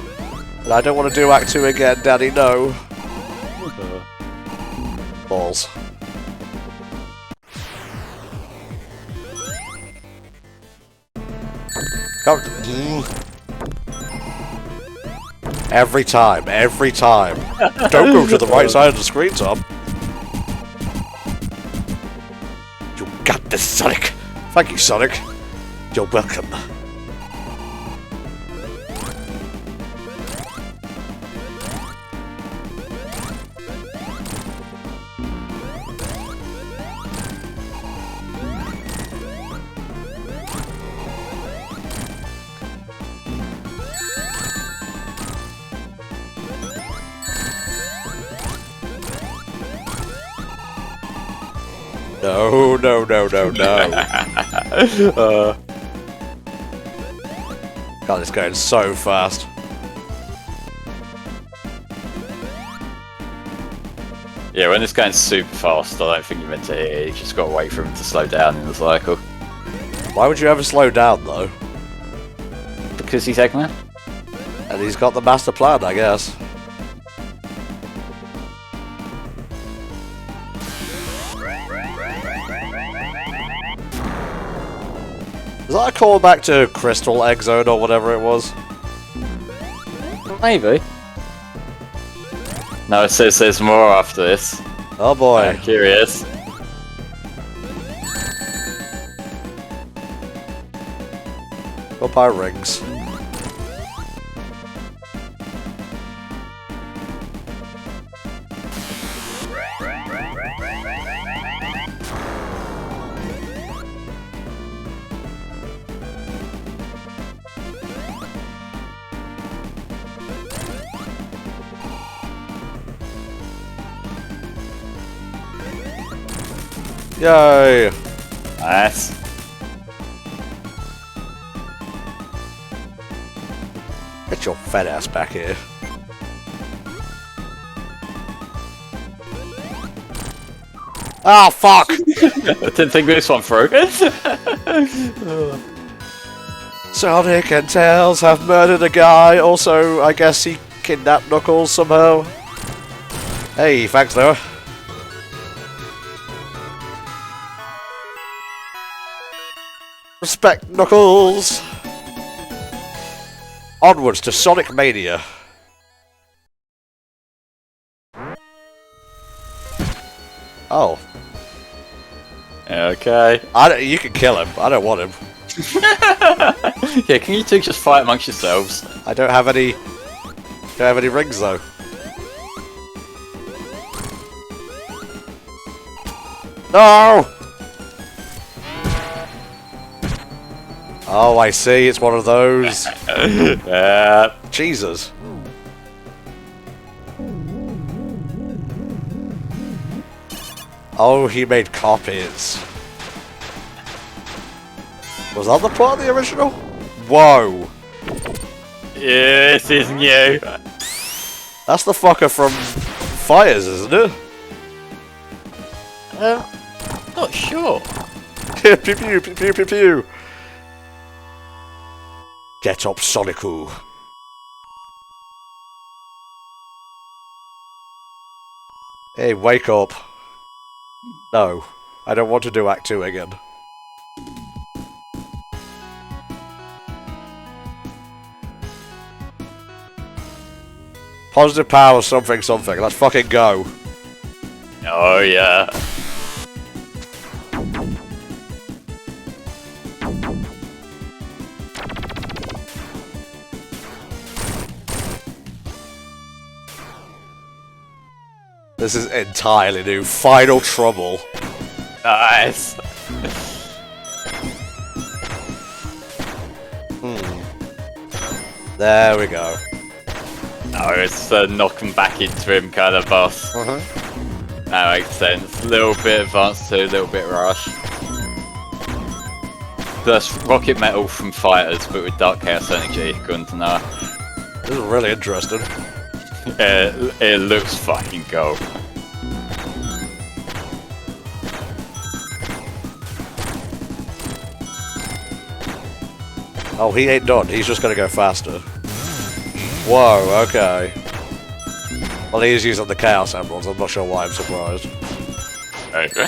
And I don't want to do Act 2 again, Daddy, no. Balls. Come. Every time. Don't go to the right side of the screen, Tom. You got this, Sonic. Thank you, Sonic. You're welcome. No. God, it's going so fast. Yeah, when it's going super fast, I don't think you're meant to hit it. You just got to wait for him to slow down in the cycle. Why would you ever slow down, though? Because he's Eggman? And he's got the master plan, I guess. Is that a callback to Crystal Egg Zone or whatever it was? Maybe. No, it says there's more after this. Oh boy. I'm curious. Goodbye, rings. Yay! Nice. Get your fat ass back here. Oh, fuck! I didn't think this one through. Sonic and Tails have murdered a guy. Also, I guess he kidnapped Knuckles somehow. Hey, thanks, Noah. Respect, Knuckles! Onwards to Sonic Mania. Oh. Okay. You can kill him. I don't want him. Yeah, can you two just fight amongst yourselves? I don't have any... Don't have any rings, though. No! Oh, I see. It's one of those. Jesus. Oh, he made copies. Was that the plot of the original? Whoa. Yeah, this is new. That's the fucker from Fires, isn't it? Not sure. Pew pew pew pew pew pew. Get up, Sonicu. Hey, wake up. No, I don't want to do Act 2 again. Positive power, something, something. Let's fucking go. Oh, yeah. This is entirely new. Final Trouble. Nice. There we go. Oh, it's a knock him back into him kind of boss. That makes sense. A little bit advanced too, a little bit rush. That's rocket metal from Fighters, but with Dark Chaos Energy, according to Noah. This is really interesting. It looks fucking cool. Oh, he ain't done. He's just gonna go faster. Whoa, okay. Well, he's using the Chaos Emeralds. I'm not sure why I'm surprised. Okay.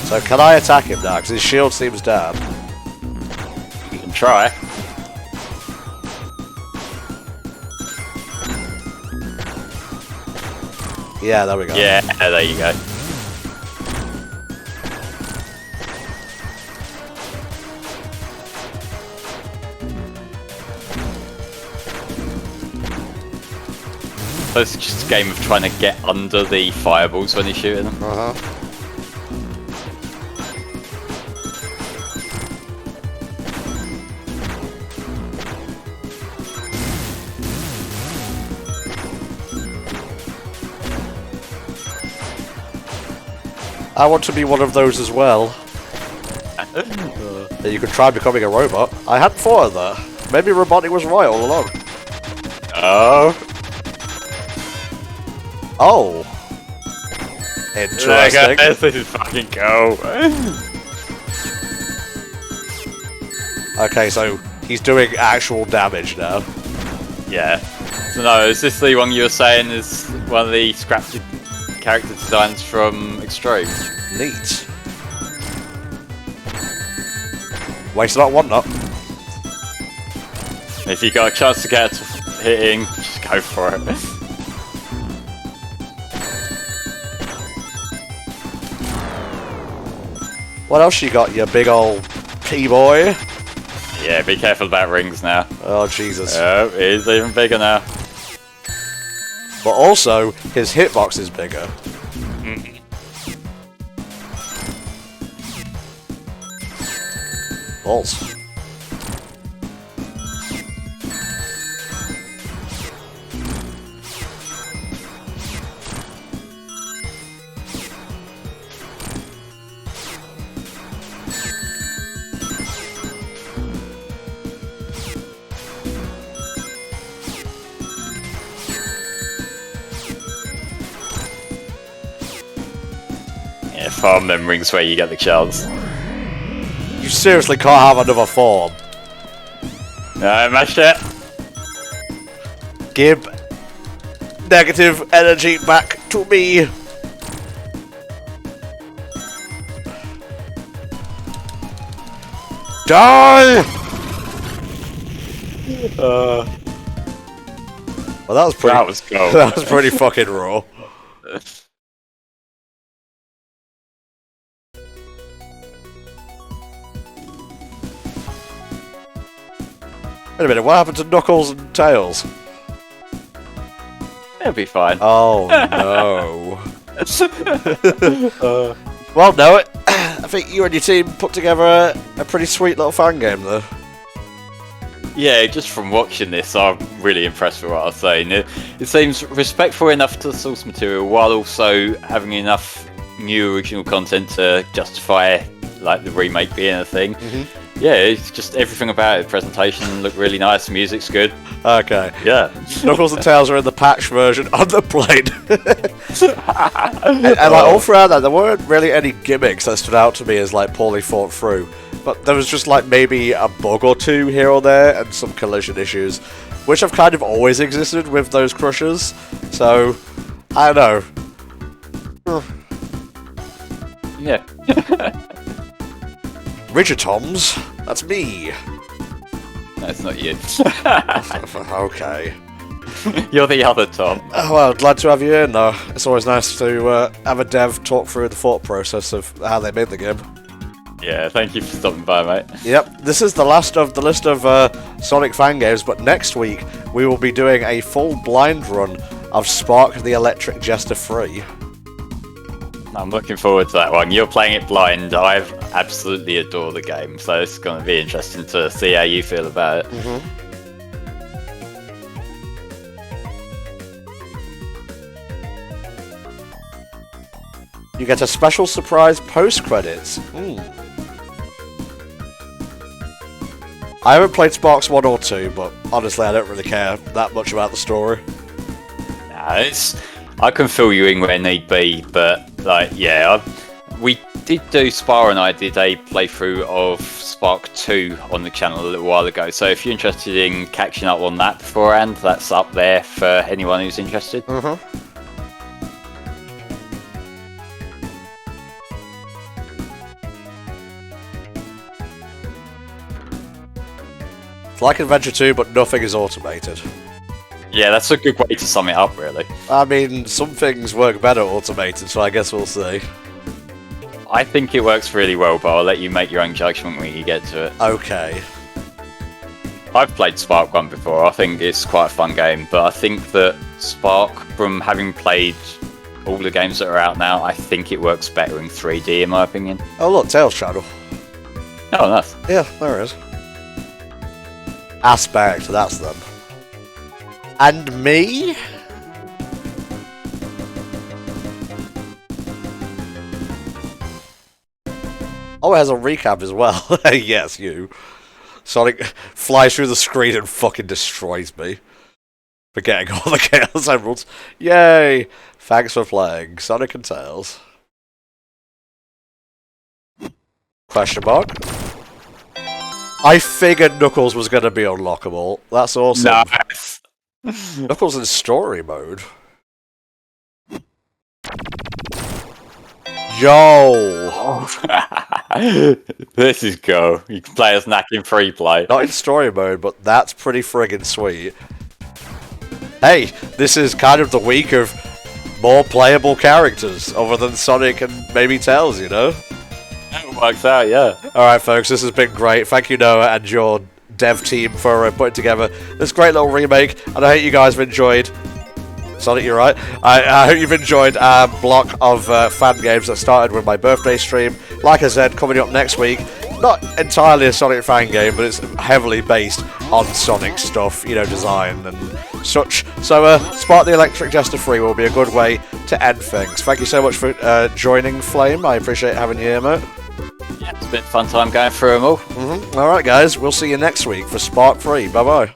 So, can I attack him now? Because his shield seems down. You can try. Yeah, there we go. Yeah, there you go. So it's just a game of trying to get under the fireballs when you're shooting them. I want to be one of those as well. You could try becoming a robot. I hadn't thought of that. Maybe Robotnik was right all along. Oh. Oh. Interesting. This is fucking cool. Okay, so he's doing actual damage now. Yeah. So no, is this the one you were saying is one of the scrapped character designs from Extreme? Neat. Wasted not one up. If you got a chance to get hitting, just go for it. What else you got, you big old P-boy? Yeah, be careful about rings now. Oh, Jesus. Oh, he's even bigger now. But also, his hitbox is bigger. Balls. farm them rings where you get the shells. You seriously can't have another form. No, mashed it. Give negative energy back to me. Die! Well, that was pretty. That was cool. That was pretty fucking raw. Wait a minute, what happened to Knuckles and Tails? It'll be fine. Oh no. Well, Noah, I think you and your team put together a pretty sweet little fan game there. Yeah, just from watching this, I'm really impressed with what I was saying. It seems respectful enough to the source material, while also having enough new original content to justify like the remake being a thing. Yeah, it's just everything about it. Presentation looked really nice, music's good. Okay. Yeah. Knuckles and Tails are in the patch version on the plane. and like all throughout that, there weren't really any gimmicks that stood out to me as like poorly thought through. But there was just like maybe a bug or two here or there and some collision issues, which have kind of always existed with those crushers. So, I don't know. Yeah. Rigitoms? That's me. No, it's not you. Okay. You're the other Tom. Well, glad to have you in though. It's always nice to have a dev talk through the thought process of how they made the game. Yeah, thank you for stopping by, mate. Yep, this is the last of the list of Sonic fan games, but next week we will be doing a full blind run of Spark the Electric Jester 3. I'm looking forward to that one. You're playing it blind. I absolutely adore the game, so it's going to be interesting to see how you feel about it. You get a special surprise post-credits. I haven't played Sparks 1 or 2, but honestly I don't really care that much about the story. Nah, I can fill you in where need be, but like, yeah, we did do, Spar and I did a playthrough of Spark 2 on the channel a little while ago, so if you're interested in catching up on that beforehand, that's up there for anyone who's interested. It's like Adventure 2, but nothing is automated. Yeah, that's a good way to sum it up, really. I mean, some things work better automated, so I guess we'll see. I think it works really well, but I'll let you make your own judgment when you get to it. Okay. I've played Spark 1 before. I think it's quite a fun game, but I think that Spark, from having played all the games that are out now, I think it works better in 3D, in my opinion. Oh look, Tails channel. Oh, nice. Yeah, there it is. Aspect, that's them. And me? Oh, it has a recap as well. Yes, you. Sonic flies through the screen and fucking destroys me. For getting all the Chaos Emeralds. Yay! Thanks for playing Sonic and Tails. Question mark? I figured Knuckles was going to be unlockable. That's awesome. Nice. Knuckles in story mode. Yo! This is go. You can play as Knack in free play. Not in story mode, but that's pretty friggin' sweet. Hey, this is kind of the week of more playable characters, other than Sonic and maybe Tails, you know? It works out, yeah. Alright folks, this has been great. Thank you Noah and your dev team for putting together this great little remake, and I hope you guys have enjoyed. Sonic, you're right. I hope you've enjoyed our block of fan games that started with my birthday stream. Like I said, coming up next week, not entirely a Sonic fan game, but it's heavily based on Sonic stuff, you know, design and such. So Spark the Electric Jester 3 will be a good way to end things. Thank you so much for joining, Flame. I appreciate having you here, mate. Yeah, it's been a fun time going through them all. Alright guys, we'll see you next week for Spark 3. Bye bye.